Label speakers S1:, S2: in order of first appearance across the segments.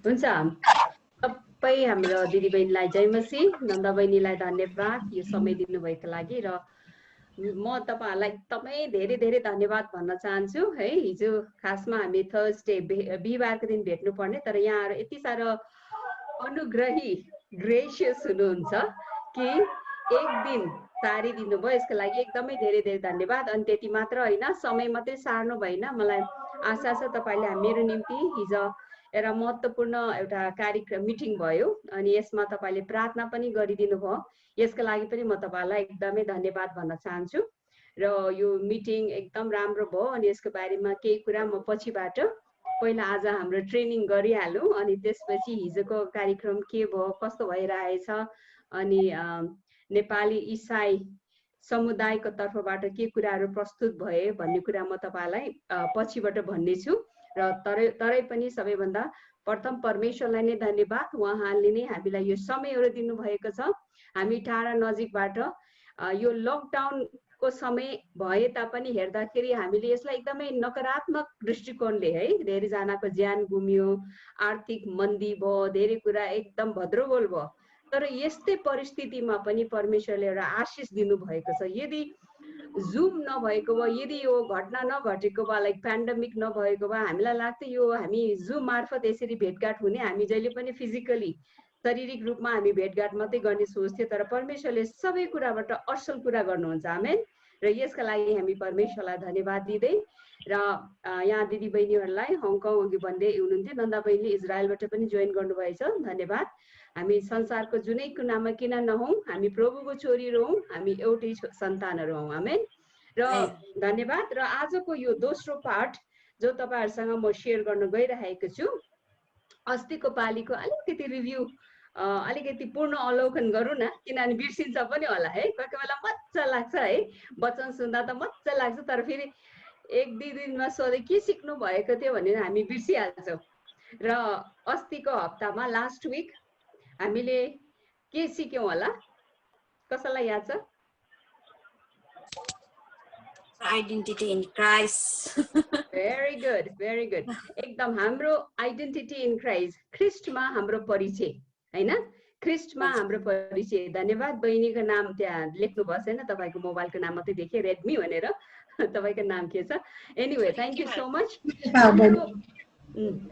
S1: हुन्छ सबै हाम्रो दिदीबहिनीलाई जय मसी, नन्दा बहिनीलाई धन्यवाद यो समय दिनुभएको लागि। र म तपाईहरुलाई एकदमै धेरै धेरै धन्यवाद भन्न चाहन्छु है। हिजो खासमा हामी थर्सडे बिहीबारको दिन भेट्नु पर्ने, तर यहाँहरु यति साह्रो अनुग्रही ग्रेसियस हुनुहुन्छ कि एक दिन सारिदिनु भयो, यसको लागि एकदमै धेरै धेरै धन्यवाद। अनि त्यति मात्र होइन, समय मात्रै सार्नु भएन, मलाई आशा छ तपाईले मेरो निम्ति हिजो एउटा महत्त्वपूर्ण एउटा कार्यक्रम मिटिङ भयो अनि यसमा तपाईले प्रार्थना पनि गरिदिनु भयो, यसको लागि पनि म तपाईलाई एकदमै धन्यवाद भन्न चाहन्छु। र यो मिटिङ एकदम राम्रो भयो अनि यसको बारेमा केही कुरा म पछिबाट पहिला आज हाम्रो ट्रेनिङ गरिहालौँ अनि त्यसपछि हिजोको कार्यक्रम के भयो, कस्तो भइरहेछ, अनि नेपाली इसाई समुदायको तर्फबाट के कुराहरू प्रस्तुत भए भन्ने कुरा म तपाईलाई पछिबाट भन्नेछु। र तरै पनि सबैभन्दा प्रथम परमेश्वरलाई नै धन्यवाद, उहाँले नै हामीलाई यो समयहरू दिनुभएको छ। हामी टाढा नजिकबाट यो लकडाउनको समय भए तापनि हेर्दाखेरि हामीले यसलाई एकदमै नकारात्मक दृष्टिकोणले है, धेरैजनाको ज्यान गुम्यो, आर्थिक मन्दी भयो, धेरै कुरा एकदम भद्रगोल भयो, तर यस्तै परिस्थितिमा पनि परमेश्वरले एउटा आशिष दिनुभएको छ। यदि जुम नभएको भए, यदि यो घटना नघटेको भए, लाइक पेन्डेमिक नभएको भए, हामीलाई लाग्थ्यो यो हामी जुम मार्फत यसरी भेटघाट हुने, हामी जहिले पनि फिजिकली शारीरिक रूपमा हामी भेटघाट मात्रै गर्ने सोच्थ्यौँ, तर परमेश्वरले सबै कुराबाट असल कुरा गर्नुहुन्छ। आमेन। र यसका लागि हामी परमेश्वरलाई धन्यवाद दिँदै र यहाँ दिदी बहिनीहरूलाई हङकङ अघि भन्दै हुनुहुन्थ्यो, नन्दा बहिनीले इजरायलबाट पनि जोइन गर्नुभएछ, धन्यवाद। हामी संसारको जुनै कुनामा किन नहौँ, हामी प्रभुको छोरीहरू हौँ, हामी एउटै सन्तानहरू हौँ। आमेन। र धन्यवाद। र आजको यो दोस्रो पाठ जो तपाईहरुसँग म शेयर गर्न गइरहेको छु, अस्तिको पालीको अलिकति रिभ्यू, अलिकति पूर्ण अवलोकन गरौँ न, किनभने बिर्सिन्छ पनि होला है, कोही कोही बेला मजा लाग्छ है, वचन सुन्दा त मजा लाग्छ, तर फेरि एक दुई दिनमा सोधे के सिक्नु भएको थियो भनेर हामी बिर्सिहाल्छौँ। र अस्तिको हप्तामा लास्ट विक हामीले के सिक्यौं होला, कसैलाई याद छ?
S2: Identity in Christ.
S1: Very good, very good. एकदम हाम्रो आइडेन्टिटी इन क्राइस्ट, ख्रिस्टमा हाम्रो परिचय हैन, ख्रिस्टमा हाम्रो परिचय। धन्यवाद, बहिनीको नाम त्यहाँ लेख्नु भएको छैन, तपाईको मोबाइलको नाम मात्रै देखेँ, रेडमी भनेर, तपाईको नाम के छ? Anyway, thank you so much.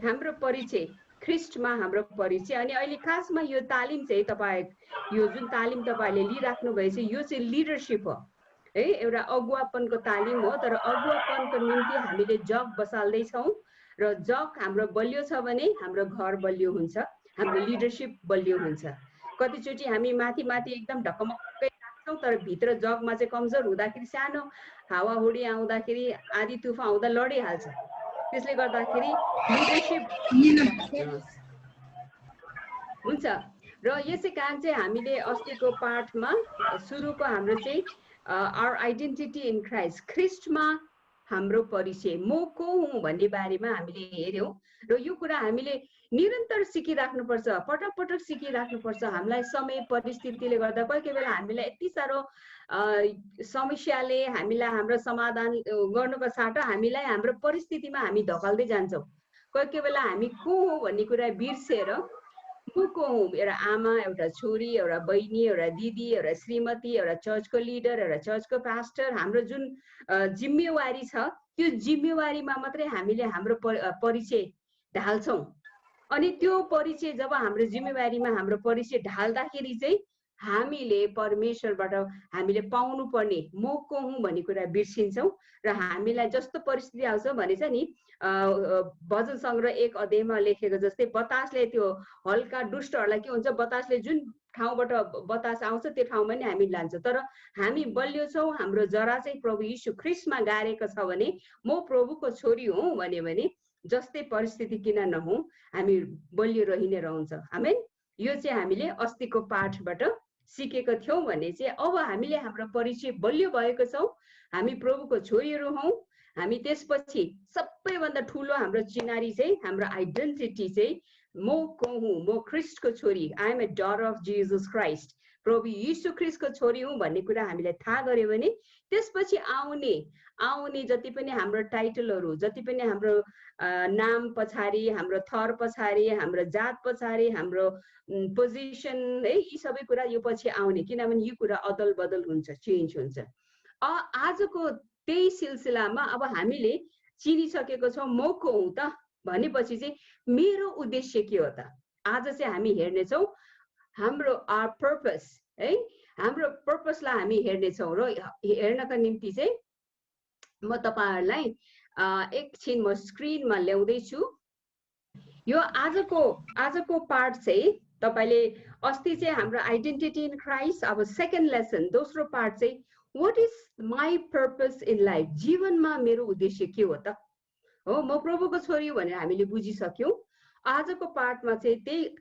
S1: हाम्रो परिचय, ख्रिस्टमा हाम्रो परिचय। अनि अहिले खासमा यो तालिम चाहिँ तपाईँ, यो जुन तालिम तपाईले लिइराख्नु भएछ, यो चाहिँ लिडरशिप हो है, एउटा अगुवापनको तालिम हो, तर अगुवापनको निम्ति हामीले जग बसाल्दैछौँ र जग हाम्रो बलियो छ भने हाम्रो घर बलियो हुन्छ, हाम्रो लिडरशिप बलियो हुन्छ। कतिचोटि हामी माथि माथि एकदम ढकमक्कै राख्छौँ, तर भित्र जगमा चाहिँ कमजोर हुँदाखेरि, सानो हावाहुडी आउँदाखेरि, आधी तुफान आउँदा लडिहाल्छ। त्यसले गर्दाखेरि लिडरशिप हुन्छ। र यसै कारण चाहिँ हामीले अस्तिको पाठमा सुरुको हाम्रो चाहिँ आवर आइडेन्टिटी इन क्राइस्ट, ख्रिस्टमा हाम्रो परिचय, म को हुँ भन्ने बारेमा हामीले हेर्यौं। र यो कुरा हामीले निरन्तर सिकिराख्नुपर्छ, पटक पटक सिकिराख्नुपर्छ। हामीलाई समय परिस्थितिले गर्दा कोही कोही बेला हामीलाई यति साह्रो समस्याले हामीलाई हाम्रो समाधान गर्नुको साटो हामीलाई हाम्रो परिस्थितिमा हामी धकाल्दै जान्छौँ। कोही कोही बेला हामी को हो भन्ने कुरा बिर्सेर म को हुँ, एउटा आमा, एउटा छोरी, एउटा बहिनी, एउटा दिदी, एउटा श्रीमती, एउटा चर्चको लिडर, एउटा चर्चको पास्टर, हाम्रो जुन जिम्मेवारी छ त्यो जिम्मेवारीमा मात्रै हामीले हाम्रो परिचय ढाल्छौँ। अनि त्यो परिचय जब हाम्रो जिम्मेवारीमा हाम्रो परिचय ढाल्दाखेरि चाहिँ हामीले परमेश्वरबाट हामीले पाउनु पर्ने म को हुँ भन्ने कुरा बिर्सिन्छौँ र हामीलाई जस्तो परिस्थिति आउँछ भनेछ नि, भजन सङ्ग्रह 1 अध्यायमा लेखेको जस्तै बतासले त्यो हल्का दुष्टहरूलाई के हुन्छ, बतासले जुन ठाउँबाट बतास आउँछ त्यो ठाउँमा नै हामी लान्छ। तर हामी बलियो छौँ, हाम्रो जरा चाहिँ प्रभु यीशु ख्रिस्टमा गाडेको छ भने, म प्रभुको छोरी हुँ भने जस्तै परिस्थिति किन नहुँ, हामी बलियो रहि नै रहन्छ। आमेन। यो चाहिँ हामीले अस्तिको पाठबाट सिकेको थियौँ भने चाहिँ अब हामीले हाम्रो परिचय बलियो भएको छौँ, हामी प्रभुको छोरीहरू हौँ। हामी त्यसपछि सबैभन्दा ठुलो हाम्रो चिनारी चाहिँ, हाम्रो आइडेन्टिटी चाहिँ म को हुँ, म ख्रिस्टको छोरी, I M A daughter of Jesus Christ, प्रभु यीशु ख्रीष्टको छोरी हुँ भन्ने कुरा हामीले थाहा गर्यो भने त्यसपछि आउने जति पनि हाम्रो टाइटलहरू, जति पनि हाम्रो नाम पछाडि, हाम्रो थर पछाडि, हाम्रो जात पछाडि, हाम्रो पोजिसन है, यी सबै कुरा यो पछि आउने, किनभने यो कुरा अदल बदल हुन्छ, चेन्ज हुन्छ। आजको त्यही सिलसिलामा अब हामीले चिनिसकेको छौँ म को हुँ त भनेपछि चाहिँ मेरो उद्देश्य के हो त? आज चाहिँ हामी हेर्नेछौँ हाम्रो पर्पस है, हाम्रो पर्पसलाई हामी हेर्नेछौँ र हेर्नका निम्ति चाहिँ म तपाईहरुलाई एकछिन म स्क्रिनमा ल्याउँदैछु। यो आजको पार्ट चाहिँ तपाईले अस्ति चाहिँ हाम्रो आइडेन्टिटी इन क्राइस्ट, अब सेकेन्ड लेसन दोस्रो पार्ट चाहिँ what is my purpose in life, जीवनमा मेरो उद्देश्य के हो त? हो, म प्रभुको छोरी हो भनेर हामीले बुझिसक्यौँ। आजको पार्टमा चाहिँ त्यही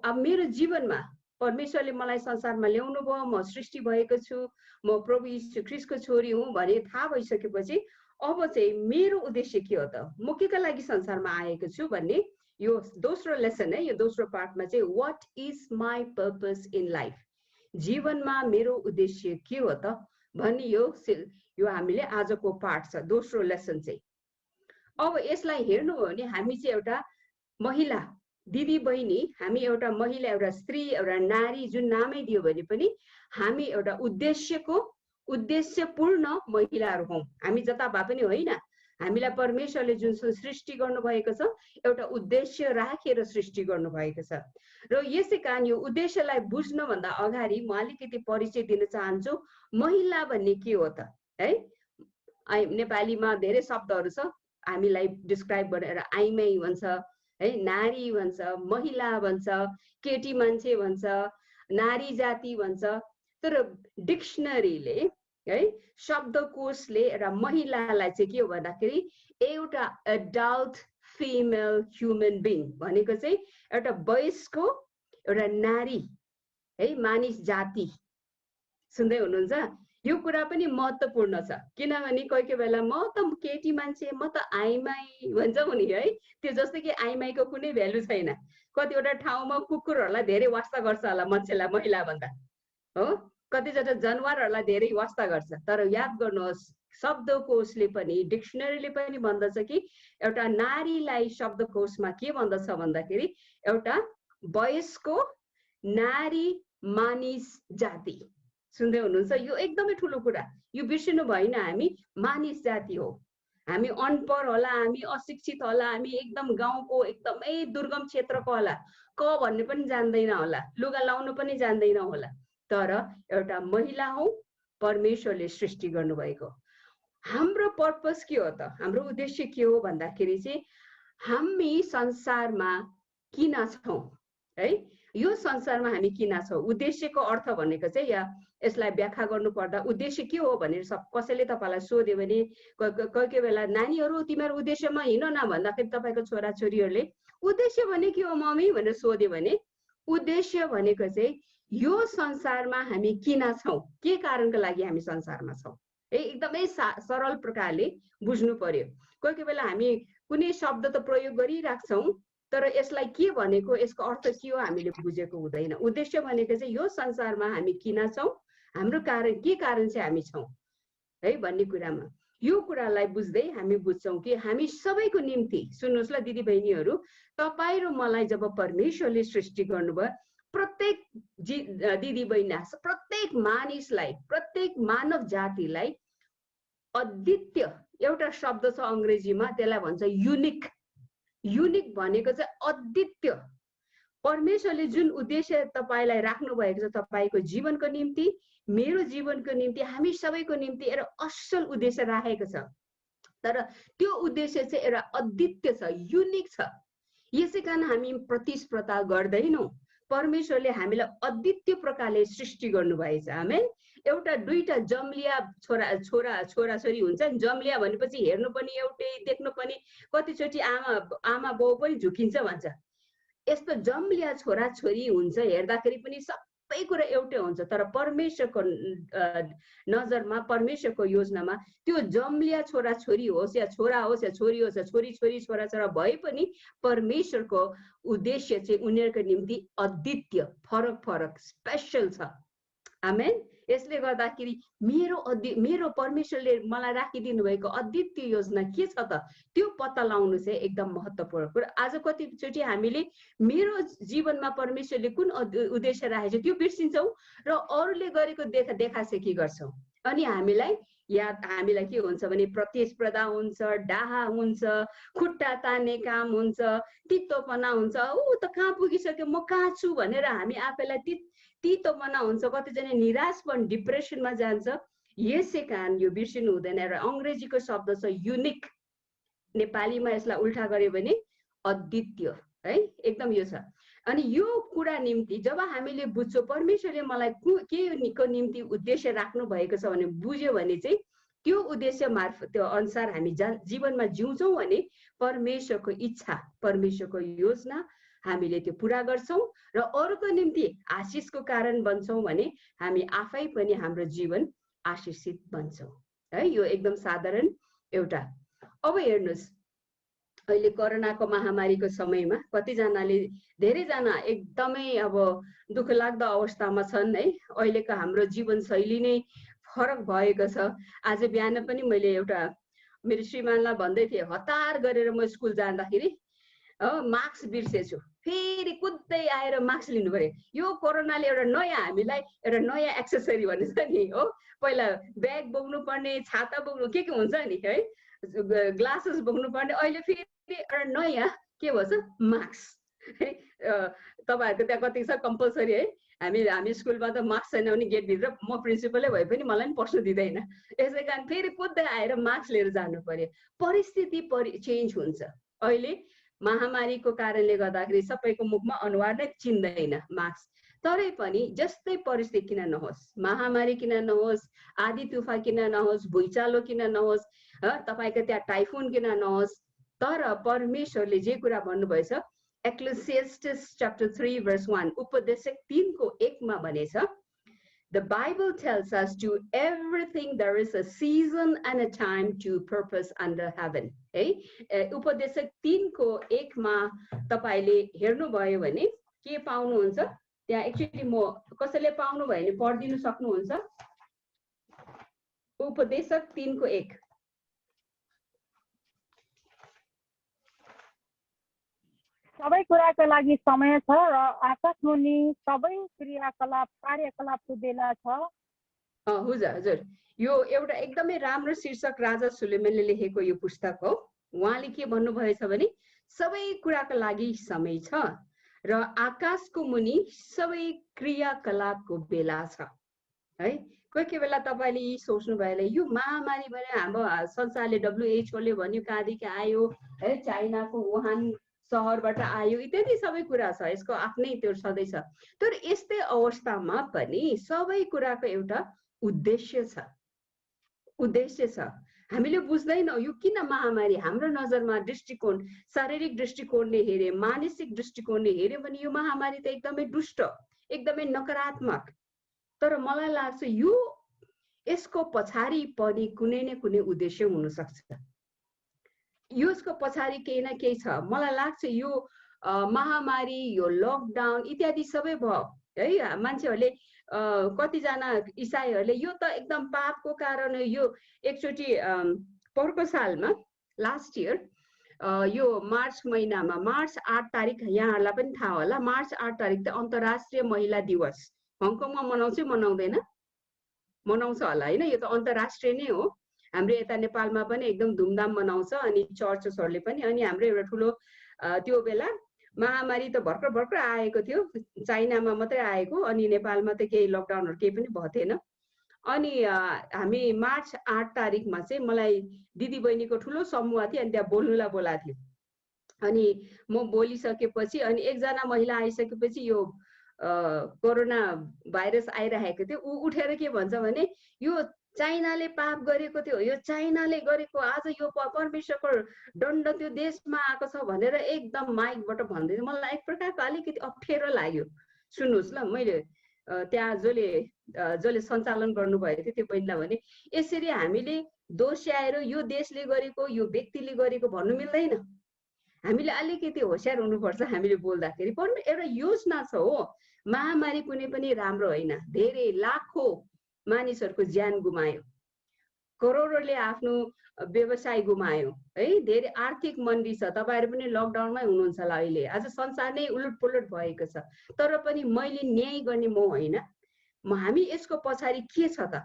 S1: अब मेरो जीवनमा परमेश्वरले मलाई संसारमा ल्याउनु भयो, म सृष्टि भएको छु, म प्रभु यीशु ख्रीष्टको छोरी हुँ भने थाहा भइसकेपछि अब चाहिँ मेरो उद्देश्य के हो त, म के का लागि संसारमा आएको छु भन्ने यो दोस्रो लेसन है, यो दोस्रो पार्टमा चाहिँ what is my purpose in life, जीवनमा मेरो उद्देश्य के हो त भन्ने यो हामीले आजको पार्ट छ, दोस्रो लेसन चाहिँ। अब यसलाई हेर्नु हो भने हामी चाहिँ एउटा महिला दिदी बहिनी, हामी एउटा महिला, एउटा स्त्री, एउटा नारी जुन नामै दियो भने पनि हामी एउटा उद्देश्यपूर्ण महिलाहरू हौँ। हामी जता भए पनि होइन, हामीलाई परमेश्वरले जुन सृष्टि गर्नुभएको छ एउटा उद्देश्य राखेर सृष्टि गर्नुभएको छ। र यसै कारण यो उद्देश्यलाई बुझ्नभन्दा अगाडि म अलिकति परिचय दिन चाहन्छु, महिला भन्ने के हो त है। नेपालीमा धेरै शब्दहरू छ, हामीलाई डिस्क्राइब गरेर आइमाई भन्छ है, नारी भन्छ, महिला भन्छ, केटी मान्छे भन्छ, नारी जाति भन्छ। तर डिक्सनरीले है, शब्दकोशले एउटा महिलालाई चाहिँ के हो भन्दाखेरि एउटा एडल्ट फिमेल ह्युमन बिङ भनेको चाहिँ एउटा वयस्को एउटा नारी है, मानिस जाति। सुन्दै हुनुहुन्छ? यो कुरा पनि महत्त्वपूर्ण छ, किनभने कोही बेला म त केटी मान्छे, म त आइमाई भन्छौँ नि है, त्यो जस्तो कि आइमाईको कुनै भ्यालु छैन। कतिवटा ठाउँमा कुकुरहरूलाई धेरै वास्ता गर्छ होला मान्छेलाई महिला भन्दा, हो, कतिवटा जनावरहरूलाई धेरै वास्ता गर्छ। तर याद गर्नुहोस्, शब्दकोशले पनि डिक्सनरीले पनि भन्दछ कि एउटा नारीलाई शब्दकोशमा के भन्दछ भन्दाखेरि एउटा वयस्को नारी मानिस जाति। सुन्दै हुनुहुन्छ? यो एकदमै ठुलो कुरा, यो बिर्सिनु भएन। हामी मानिस जाति हो, हामी अनपढ होला, हामी अशिक्षित होला, हामी एकदम गाउँको एकदमै दुर्गम क्षेत्रको होला, क भन्ने पनि जान्दैन होला, लुगा लाउनु पनि जान्दैन होला, तर एउटा महिला हौ, परमेश्वरले सृष्टि गर्नुभएको। हाम्रो पर्पस के हो त, हाम्रो उद्देश्य के हो भन्दाखेरि चाहिँ हामी संसारमा किन छौँ है, यो संसारमा हामी किन छौँ, उद्देश्यको अर्थ भनेको चाहिँ यसलाई व्याख्या गर्नु पर्दा उद्देश्य के हो भनेर कसैले तपाईँलाई सोध्यो भने कोही बेला नानीहरू तिमीहरू उद्देश्यमा हिँड न भन्दाखेरि तपाईँको छोराछोरीहरूले उद्देश्य भने के हो मम्मी भनेर सोध्यो भने उद्देश्य भनेको चाहिँ यो संसारमा हामी किन छौँ, के कारणको लागि हामी संसारमा छौँ है, एकदमै सरल प्रकारले बुझ्नु पर्यो। कोही बेला हामी कुनै शब्द त प्रयोग गरिराख्छौँ, तर यसलाई के भनेको, यसको अर्थ के हो हामीले बुझेको हुँदैन। उद्देश्य भनेको चाहिँ यो संसारमा हामी किन छौँ, हाम्रो कारण के कारण चाहिँ हामी छौँ है भन्ने कुरामा, यो कुरालाई बुझ्दै हामी बुझ्छौँ कि हामी सबैको निम्ति, सुन्नुहोस् ल दिदी बहिनीहरू, तपाईँ र मलाई जब परमेश्वरले सृष्टि गर्नुभयो, प्रत्येक दिदी बहिनी, प्रत्येक मानिसलाई, प्रत्येक मानव जातिलाई अद्वितीय एउटा शब्द छ अङ्ग्रेजीमा, त्यसलाई भन्छ युनिक। युनिक भनेको चाहिँ अद्वितीय। परमेश्वरले जुन उद्देश्य तपाईँलाई राख्नु भएको छ तपाईँको जीवनको निम्ति, मेरो जीवनको निम्ति, हामी सबैको निम्ति एउटा असल उद्देश्य राखेको छ। तर त्यो उद्देश्य चाहिँ एउटा अद्वितीय छ, युनिक छ। यसै कारण हामी प्रतिस्पर्धा गर्दैनौँ। परमेश्वरले हामीलाई अद्वितीय प्रकारले सृष्टि गर्नुभएछ। आमेन। एउटा दुईटा जम्लिया छोराछोरी हुन्छ नि, जम्लिया भनेपछि हेर्नु पनि एउटै, देख्नु पनि कतिचोटि आमा बाउ पनि झुकिन्छ भन्छ। यस्तो जम्लिया छोराछोरी हुन्छ, हेर्दाखेरि पनि सबै कुरा एउटै हुन्छ, तर परमेश्वरको नजरमा, परमेश्वरको योजनामा त्यो जम्लिया छोराछोरी होस् या छोरा होस् या छोरी होस् या छोरी छोरी छोरा छोरा भए पनि परमेश्वरको उद्देश्य चाहिँ उनीहरूको निम्ति अद्वितीय, फरक फरक, स्पेसल छ। आमेन। यसले गर्दाखेरि मेरो परमेश्वरले मलाई राखिदिनु भएको अद्वितीय योजना के छ त, त्यो पत्ता लगाउनु चाहिँ एकदम महत्त्वपूर्ण कुरा। आज कतिचोटि हामीले मेरो जीवनमा परमेश्वरले कुन उद्देश्य राखेको छ त्यो बिर्सिन्छौँ र अरूले गरेको देखासेखी गर्छौँ। अनि हामीलाई के हुन्छ भने प्रतिस्पर्धा हुन्छ, डाहा हुन्छ, खुट्टा तान्ने काम हुन्छ, तितोपना हुन्छ। ऊ त कहाँ पुगिसक्यो, म कहाँ छु भनेर हामी आफैलाई तितोपना हुन्छ। कतिजना निराशपन, डिप्रेसनमा जान्छ। यसै कारण यो बिर्सिनु हुँदैन। र अङ्ग्रेजीको शब्द छ युनिक, नेपालीमा यसलाई उल्टा गर्यो भने अद्वितीय है, एकदम यो छ। अनि यो कुरा निम्ति जब हामीले बुझ्छौँ परमेश्वरले मलाई के को निम्ति उद्देश्य राख्नु भएको छ भने बुझ्यो भने चाहिँ त्यो उद्देश्य मार्फत त्यो अनुसार हामी जीवनमा जिउँछौँ भने परमेश्वरको इच्छा, परमेश्वरको योजना हामीले त्यो पुरा गर्छौँ र अरूको निम्ति आशिषको कारण बन्छौँ भने हामी आफै पनि हाम्रो जीवन आशिषित बन्छौँ है। यो एकदम साधारण एउटा। अब हेर्नुहोस्, अहिले कोरोनाको महामारीको समयमा कतिजनाले, धेरैजना एकदमै अब दुःख लाग्दो अवस्थामा छन् है। अहिलेको हाम्रो जीवनशैली नै फरक भएको छ। आज बिहान पनि मैले एउटा मेरो श्रीमानलाई भन्दै थिएँ, हतार गरेर म स्कुल जाँदाखेरि मास्क बिर्सेछु, फेरि कुद्दै आएर मास्क लिनु पर्यो। यो कोरोनाले एउटा नयाँ हामीलाई एउटा नयाँ एक्सेसरी भन्छ नि हो, पहिला ब्याग बोक्नु पर्ने, छाता बोक्नु के हुन्छ नि है, ग्लासेस बोक्नु पर्ने, अहिले फेरि एउटा नयाँ के भन्छ मास्क है। तपाईँहरूको त्यहाँ कति छ कम्पलसरी है। हामी स्कुलमा त मास्क छैन भने गेटभित्र म प्रिन्सिपलै भए पनि मलाई पनि पस्नु दिँदैन। यसै कारण फेरि कुद्दै आएर मास्क लिएर जानु पर्यो। परिस्थिति चेन्ज हुन्छ। अहिले महामारीको कारणले गर्दाखेरि सबैको मुखमा अनुहार नै चिन्दैन मास्क। तरै पनि जस्तै परिस्थिति किन नहोस्, महामारी किन नहोस्, आधी तुफान किन नहोस्, भुइँचालो किन नहोस्, तपाईँको त्यहाँ टाइफुन किन नहोस्, तर परमेश्वरले जे कुरा भन्नुभएछ एक्लेसियास्टिस चैप्टर 3 verse 1 उपदेशक 3 को 1 मा भनेछ, the Bible tells us to everything there is a season and a time to purpose under heaven है। उपदेशक 3 को 1 मा तपाईले हेर्नु भयो भने के पाउनुहुन्छ त्यहाँ। एक्चुअली म कसैले पाउनु भयो भने पढिदिनु सक्नुहुन्छ। उपदेशक 3 को 1
S3: सबै कुराको लागि समय छ र आकाशमुनि सबै कार्यकलापको बेला छ।
S1: हजुर, यो एउटा एकदमै राम्रो शीर्षक राजा सुलेमानले लेखेको यो पुस्तक हो। उहाँले के भन्नुभएछ भने सबै कुराको लागि समय छ र आकाशको मुनि सबै क्रियाकलापको बेला छ है। कोही बेला तपाईँले यी सोच्नु भयो यो महामारी भने हाम्रो संसारले WHO ले भन्यो कहाँदेखि आयो है, चाइनाको वुहान सहरबाट आयो इत्यादि सबै कुरा छ, यसको आफ्नै त्यो सधैँ छ। तर यस्तै अवस्थामा पनि सबै कुराको एउटा उद्देश्य छ। हामीले बुझ्दैनौँ यो किन महामारी। हाम्रो नजरमा दृष्टिकोण, शारीरिक दृष्टिकोणले हेरे, मानसिक दृष्टिकोणले हेरे भने यो महामारी त एकदमै दुष्ट, एकदमै नकारात्मक। तर मलाई लाग्छ यसको पछाडि पनि कुनै न कुनै उद्देश्य हुन सक्छ। यसको पछाडि केही न केही छ। मलाई लाग्छ यो महामारी, यो लकडाउन इत्यादि सबै भयो है। मान्छेहरूले कतिजना इसाईहरूले यो त एकदम पापको कारण हो। यो एकचोटि पोहोरको सालमा लास्ट इयर यो मार्च महिनामा मार्च 8 तारिक, यहाँहरूलाई पनि थाहा होला, मार्च 8 तारिक त अन्तर्राष्ट्रिय महिला दिवस। हङकङमा मनाउँछ मनाउँदैन? मनाउँछ होला होइन, यो त अन्तर्राष्ट्रिय नै हो। हाम्रो यता नेपालमा पनि एकदम धुमधाम मनाउँछ अनि चर्चहरूले पनि। अनि हाम्रो एउटा ठुलो त्यो बेला महामारी त भर्खर आएको थियो, चाइनामा मात्रै आएको, अनि नेपालमा त केही लकडाउनहरू केही पनि भएको थिएन। अनि हामी मार्च 8 तारिकमा चाहिँ मलाई दिदी बहिनीको ठुलो समूह थियो अनि त्यहाँ बोल्नुलाई बोलाएको थियो। अनि म बोलिसकेपछि अनि एकजना महिला आइसकेपछि यो कोरोना भाइरस आइरहेको थियो, ऊ उठेर के भन्छ भने यो चाइनाले पाप गरेको थियो, यो चाइनाले गरेको, आज यो परमेश्वरको दण्ड त्यो देशमा आएको छ भनेर एकदम माइकबाट भन्दै थियो। मलाई एक प्रकारको अलिकति अप्ठ्यारो लाग्यो। सुन्नुहोस् ल, मैले त्यहाँ जसले सञ्चालन गर्नुभएको थियो त्यो बहिनीलाई भने यसरी हामीले दोष्याएर यो देशले गरेको, यो व्यक्तिले गरेको भन्नु मिल्दैन। हामीले अलिकति होसियार हुनुपर्छ हामीले बोल्दाखेरि। एउटा योजना छ हो, महामारी कुनै पनि राम्रो होइन। धेरै लाखौं मानिसहरूको ज्यान गुमायो, करोडौंले आफ्नो व्यवसाय गुमायो है। धेरै आर्थिक मन्दी छ। तपाईहरु पनि लकडाउनमै हुनुहुन्छ होला अहिले। आज संसार नै उलटपुलट भएको छ। तर पनि मैले न्याय गर्ने म होइन। हामी यसको पछाडी के छ त?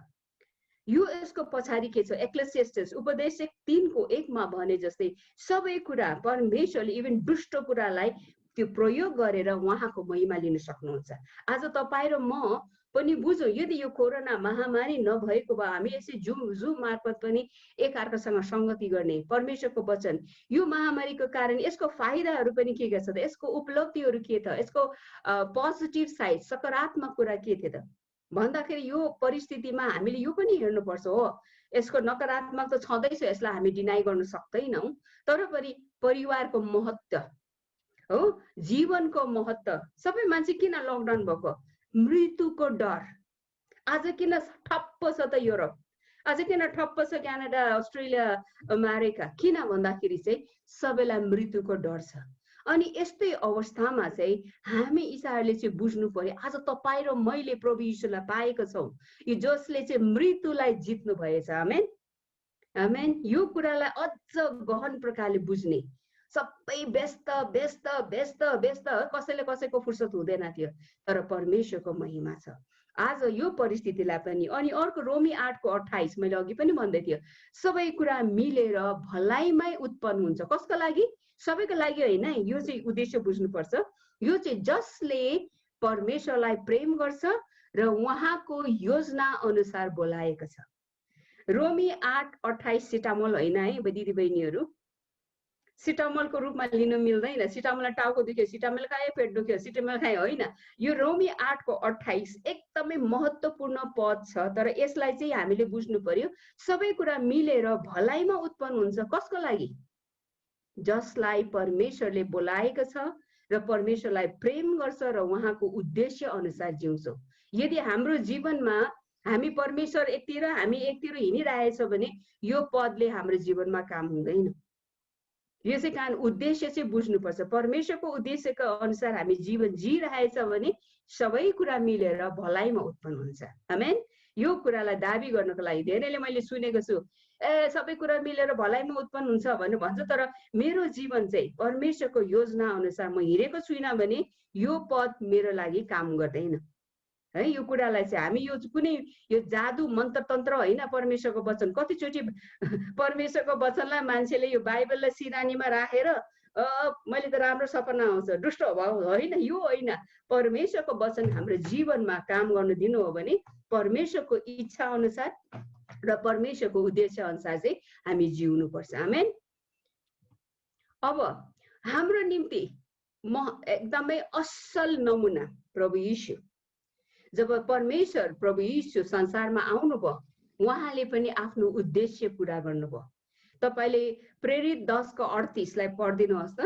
S1: यो यसको पछाडी के छ? एक्लेसियास्टेस उपदेश 3:1 मा भने जस्तै सबै कुरा परमेश्वरले इभन दुष्ट कुरालाई त्यो प्रयोग गरेर उहाँको महिमा लिन सक्नुहुन्छ। आज तपाई र म पनि बुझौँ, यदि यो कोरोना महामारी नभएको भए हामी यसै जुम मार्फत पनि एकअर्कासँग संगति गर्ने, परमेश्वरको वचन, यो महामारीको कारण यसको फाइदाहरू पनि के छ त? यसको उपलब्धिहरू के त? यसको पोजिटिभ साइड, सकारात्मक कुरा के थियो त भन्दाखेरि यो परिस्थितिमा हामीले यो पनि हेर्नुपर्छ हो। यसको नकारात्मक त छँदैछ, यसलाई हामी डिनाइ गर्न सक्दैनौँ। तर पनि परिवारको महत्त्व हो, जीवनको महत्त्व। सबै मान्छे किन लकडाउन भएको? मृत्युको डर। आज किन ठप्प छ त युरोप? आज किन ठप्प छ क्यानाडा, अस्ट्रेलिया, अमेरिका? किन भन्दाखेरि चाहिँ सबैलाई मृत्युको डर छ। अनि यस्तै अवस्थामा चाहिँ हामी इसाईहरूले चाहिँ बुझ्नु पर्यो, आज तपाई र मैले प्रभु यीशुलाई पाएको छौँ, यो जसले चाहिँ मृत्युलाई जित्नु भएछ। आमेन, आमेन। यो कुरालाई अझ गहन प्रकारले बुझ्ने। सबै व्यस्त व्यस्त व्यस्त व्यस्त, कसैले कसैको फुर्सद हुँदैन थियो, तर परमेश्वरको महिमा छ आज यो परिस्थितिलाई पनि। अनि अर्को रोमी 8:28 मैले अघि पनि भन्दै थियो, सबै कुरा मिलेर भलाइमै उत्पन्न हुन्छ। कसको लागि? सबैको लागि होइन। यो चाहिँ उद्देश्य बुझ्नुपर्छ। यो चाहिँ जसले परमेश्वरलाई प्रेम गर्छ र उहाँको योजना अनुसार बोलाएको छ। रोमी 8:28 सिटामोल होइन है दिदीबहिनीहरू, सिटामोलको रूपमा लिनु मिल्दैन। सिटामोललाई टाउको दुख्यो, सिटामोल खायो, पेट दुख्यो, सिटामोल खायो, होइन। यो रोमी 8:28 एकदमै महत्त्वपूर्ण पद छ। तर यसलाई चाहिँ हामीले बुझ्नु पर्यो, सबै कुरा मिलेर भलाइमा उत्पन्न हुन्छ। कसको लागि? जसलाई परमेश्वरले बोलाएको छ र परमेश्वरलाई प्रेम गर्छ र उहाँको उद्देश्य अनुसार जिउँछ। यदि हाम्रो जीवनमा हामी परमेश्वर एकतिर हामी एकतिर हिँडिरहेछ भने यो पदले हाम्रो जीवनमा काम हुँदैन। यसै कारण उद्देश्य चाहिँ बुझ्नुपर्छ। परमेश्वरको उद्देश्यको अनुसार हामी जीवन जिइरहेछ भने सबै कुरा मिलेर भलाइमा उत्पन्न हुन्छ। आमेन। यो कुरालाई दाबी गर्नको लागि धेरैले मैले सुनेको छु, सबै कुरा मिलेर भलाइमा उत्पन्न हुन्छ भनेर भन्छ, तर मेरो जीवन चाहिँ परमेश्वरको योजना अनुसार म हिँडेको छुइनँ भने यो पद मेरो लागि काम गर्दैन है। यो कुरालाई चाहिँ हामी यो कुनै यो जादु मन्त्र तन्त्र होइन। परमेश्वरको वचन, कतिचोटि परमेश्वरको वचनलाई मान्छेले यो बाइबललाई सिरानीमा राखेर मैले त राम्रो सपना आउँछ, दुष्ट भाव होइन, यो होइन। परमेश्वरको वचन हाम्रो जीवनमा काम गर्नु दिनु हो भने परमेश्वरको इच्छा अनुसार र परमेश्वरको उद्देश्य अनुसार चाहिँ हामी जिउनु पर्छ। आमेन। अब हाम्रो निम्ति एकदमै असल नमुना प्रभु यीशु। जब परमेश्वर प्रभु यीशु संसारमा आउनुभयो, उहाँले पनि आफ्नो उद्देश्य पूरा गर्नुभयो। तपाईले प्रेरित 10:38 लाई पढिदिनुहोस् त।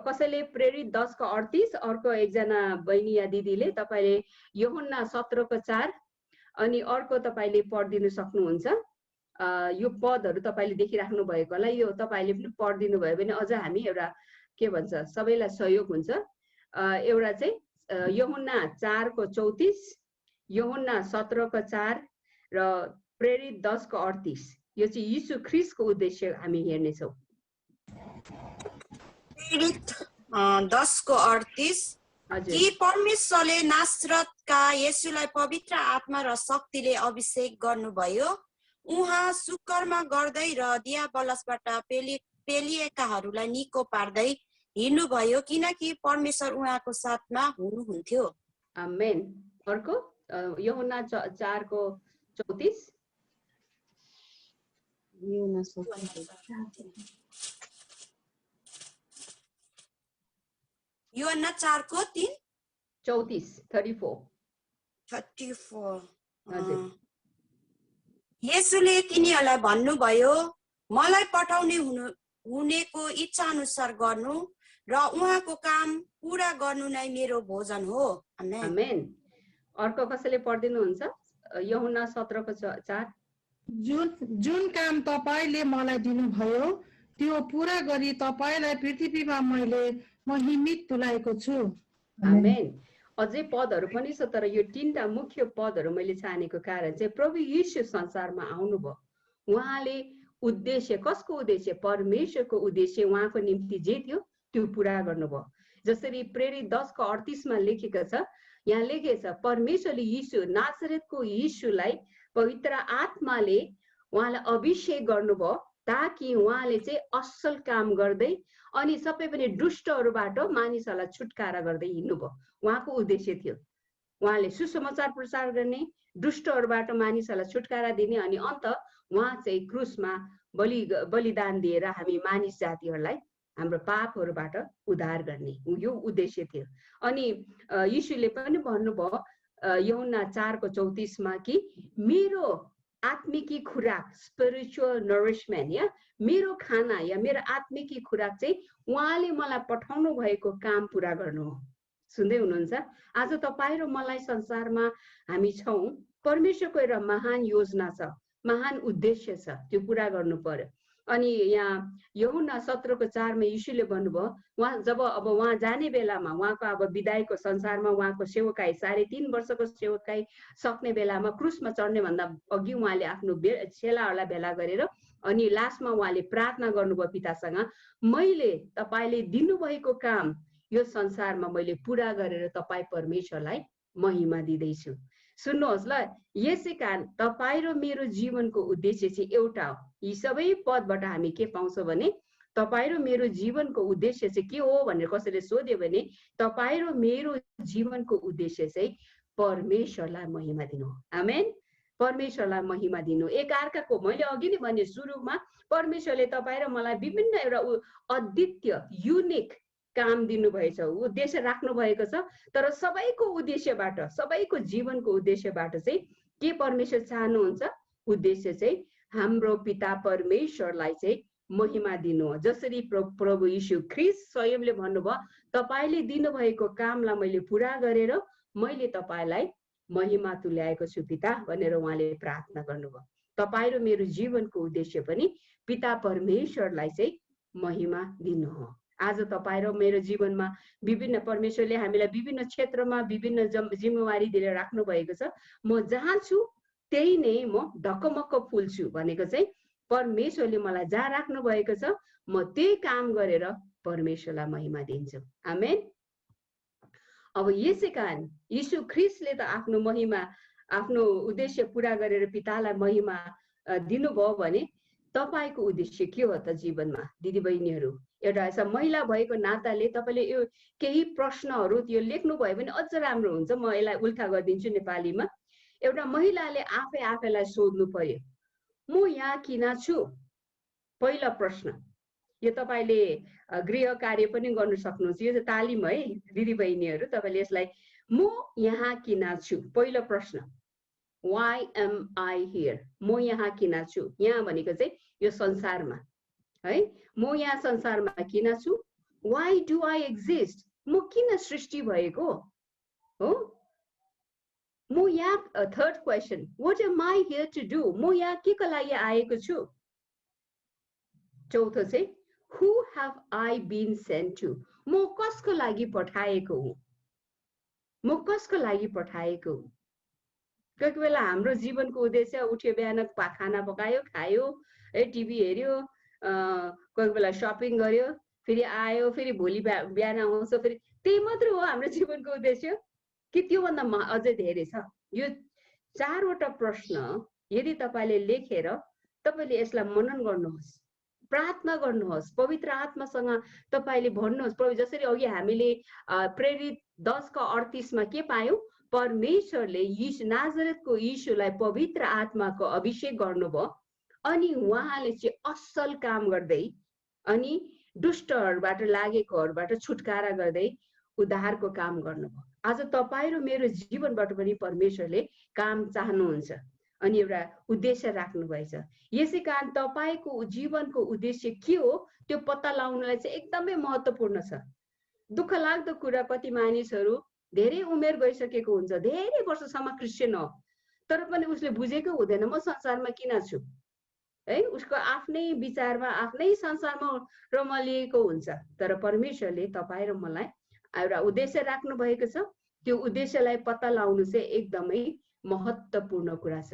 S1: कसैले प्रेरित 10:38, अर्को एकजना बहिनी या दिदीले तपाईले यूहन्ना 17:4 अनि अर्को तपाईले पढिदिनु सक्नुहुन्छ। यो पदहरू तपाईले देखिराख्नु भएको होला, यो तपाईले पनि पढिदिनु भयो भने अझ हामी एउटा के भन्छ सबैलाई सहयोग हुन्छ। एउटा चाहिँ यूहन्ना 4:34, यूहन्ना 17:4 र प्रेरित 10:38। यो चाहिँ यीशु ख्रीष्टको उद्देश्य हामी हेर्नेछौँ।
S2: प्रेरित 10:38 कि परमेश्वरले नासरतका येशूलाई पवित्र आत्मा र शक्तिले अभिषेक गर्नुभयो। उहाँ सुकर्म गर्दै र दियाबलसबाट पेलिएकाहरूलाई निको पार्दै हिँड्नुभयो, किनकि परमेश्वर उहाँको साथमा हुनुहुन्थ्यो।
S1: आमेन। अर्को यूहन्ना 4:34
S2: यूहन्ना 4:34 येशूले तिनीहरूलाई भन्नुभयो, मलाई पठाउने हुनेको इच्छा अनुसार गर्नु र उहाँको काम पूरा गर्नु नै मेरो भोजन हो।
S1: आमेन। अर्को कसैले पढिदिनुहुन्छ? यूहन्ना 17:4
S4: जुन काम तपाईले मलाई दिनुभयो त्यो पूरा गरी तपाईलाई पृथ्वीमा मैले महिमित तुल्याएको छु।
S1: आमेन। अझै पदहरू पनि छ, तर यो 3टा मुख्य पदहरू मैले छानेको कारण चाहिँ प्रभु येशू संसारमा आउनुभयो। उहाँले उद्देश्य, कसको उद्देश्य? परमेश्वरको उद्देश्य उहाँको निम्ति जे थियो त्यो पुरा गर्नुभयो। जसरी प्रेरित 10:38 मा लेखेको छ, यहाँ लेखेको छ, परमेश्वरले यीशु नासरेतको यीशुलाई पवित्र आत्माले उहाँलाई अभिषेक गर्नुभयो ताकि उहाँले चाहिँ असल काम गर्दै अनि सबै पनि दुष्टहरूबाट मानिसहरूलाई छुटकारा गर्दै हिँड्नुभयो। उहाँको उद्देश्य थियो उहाँले सुसमाचार प्रचार गर्ने, दुष्टहरूबाट मानिसहरूलाई छुटकारा दिने, अनि अन्त उहाँ चाहिँ क्रुसमा बलिदान दिएर हामी मानिस जातिहरूलाई हाम्रो पापहरूबाट उद्धार गर्ने, यो उद्देश्य थियो। अनि यीशुले पनि भन्नुभयो यूहन्ना 4:34 मा कि मेरो आत्मिकी खुराक, स्पिरिचुअल नरिशमेन्ट या मेरो खाना या मेरो आत्मिकी खुराक चाहिँ उहाँले मलाई पठाउनु भएको काम पुरा गर्नु हो। सुन्दै हुनुहुन्छ? आज तपाईँ र मलाई संसारमा हामी छौँ, परमेश्वरको एउटा महान योजना छ, महान उद्देश्य छ, त्यो पुरा गर्नु पर्यो। अनि यहाँ यूहन्ना 17:4 मा यीशुले भन्नुभयो, उहाँ जब अब उहाँ जाने बेलामा उहाँको अब विदाईको संसारमा उहाँको सेवकाई 3.5 वर्षको सेवकाई सक्ने बेलामा क्रुसमा चढ्ने भन्दा अघि उहाँले आफ्नो चेलाहरूलाई भेला गरेर अनि लास्टमा उहाँले प्रार्थना गर्नुभयो पितासँग, मैले तपाईले दिनुभएको काम यो संसारमा मैले पुरा गरेर तपाईँ परमेश्वरलाई महिमा दिँदैछु। सुन्नुहोस् ल, यसै कारण तपाईँ र मेरो जीवनको उद्देश्य चाहिँ एउटा हो। यी सबै पदबाट हामी के पाउँछौँ भने तपाईँ र मेरो जीवनको उद्देश्य चाहिँ के हो भनेर कसैले सोध्यो भने तपाईँ र मेरो जीवनको उद्देश्य चाहिँ परमेश्वरलाई महिमा दिनु हो। आमेन। परमेश्वरलाई महिमा दिनु। एकअर्काको, मैले अघि नै भने सुरुमा परमेश्वरले तपाईँ र मलाई विभिन्न एउटा अद्वितीय युनिक काम दिनुभएछ, उद्देश्य राख्नु भएको छ। तर सबैको उद्देश्यबाट, सबैको जीवनको उद्देश्यबाट चाहिँ के परमेश्वर चाहनुहुन्छ? उद्देश्य चाहिँ हाम्रो पिता परमेश्वरलाई चाहिँ महिमा दिनु हो। जसरी प्रभु यीशु ख्रीष्ट स्वयंले भन्नुभयो, तपाईले दिनुभएको कामलाई मैले पुरा गरेर मैले तपाईलाई महिमा तुल्याएको छु पिता भनेर उहाँले प्रार्थना गर्नुभयो। तपाईँ र मेरो जीवनको उद्देश्य पनि पिता परमेश्वरलाई चाहिँ महिमा दिनु हो। आज तपाईँ र मेरो जीवनमा विभिन्न परमेश्वरले हामीलाई विभिन्न क्षेत्रमा विभिन्न जिम्मेवारी दिएर राख्नु भएको छ। म जहाँ छु त्यही नै म ढकमक्क फुल्छु भनेको चाहिँ परमेश्वरले मलाई जहाँ राख्नु भएको छ म त्यही काम गरेर परमेश्वरलाई महिमा दिन्छु। आमेन। अब यसै कारण यीशु ख्रीष्टले त आफ्नो महिमा, आफ्नो उद्देश्य पुरा गरेर पितालाई महिमा दिनुभयो भने तपाईको उद्देश्य के हो त जीवनमा? दिदीबहिनीहरू, एउटा ऐसा महिला भएको नाताले तपाईले यो केही प्रश्नहरू त्यो लेख्नु भयो भने अझ राम्रो हुन्छ। म यसलाई उल्टा गरिदिन्छु नेपालीमा। एउटा महिलाले आफैलाई सोध्नु पर्यो, म यहाँ किन छु? पहिलो प्रश्न। यो तपाईले गृह कार्य पनि गर्न सक्नुहुन्छ। यो चाहिँ तालिम है दिदीबहिनीहरू, तपाईले यसलाई म यहाँ किन छु? पहिलो प्रश्न, Why am I here? म यहाँ किन छु? यहाँ भनेको चाहिँ यो संसारमा है, म यहाँ संसारमा किन छु? Why do I exist? म किन सृष्टि भएको हो? म यहाँ, third question, What am I here to do? म यहाँ के को लागि आएको छु? चौथो चाहिँ Who have I been sent to? म कसको लागि पठाएको हुँ? म कसको लागि पठाएको हुँ? कोही कोही बेला हाम्रो जीवनको उद्देश्य उठ्यो, बिहान खाना पकायो, खायो है, टिभी हेऱ्यो, कोही बेला सपिङ गर्यो, फेरि आयो, फेरि भोलि बिहान आउँछ, फेरि त्यही मात्र हो हाम्रो जीवनको उद्देश्य कि त्योभन्दा अझै धेरै छ? यो चारवटा प्रश्न यदि तपाईले लेखेर तपाईले यसलाई मनन गर्नुहोस्, प्रार्थना गर्नुहोस्, पवित्र आत्मासँग तपाईले भन्नुहोस्। जसरी अघि हामीले प्रेरित 10:38 मा के पायौं? परमेश्वरले नाजरेतको यीशुलाई पवित्र आत्माको अभिषेक गर्नुभयो अनि उहाँले चाहिँ असल काम गर्दै अनि दुष्टहरूबाट लागेकोहरूबाट छुटकारा गर्दै उद्धारको काम गर्नुभयो। आज तपाईँ र मेरो जीवनबाट पनि परमेश्वरले काम चाहनुहुन्छ अनि एउटा उद्देश्य राख्नु भएछ। यसै कारण तपाईको जीवनको उद्देश्य के हो त्यो पत्ता लगाउनलाई चाहिँ एकदमै महत्त्वपूर्ण छ। दुःख लाग्दो कुरा, कति मानिसहरू धेरै उमेर गइसकेको हुन्छ, धेरै वर्षसम्म क्रिस्चियन हो, तर पनि उसले बुझेको हुँदैन म संसारमा किन छु है। उसको आफ्नै विचारमा, आफ्नै संसारमा रमलिएको हुन्छ। तर परमेश्वरले तपाईँ र मलाई एउटा उद्देश्य राख्नु भएको छ। त्यो उद्देश्यलाई पत्ता लगाउनु चाहिँ एकदमै महत्त्वपूर्ण कुरा छ।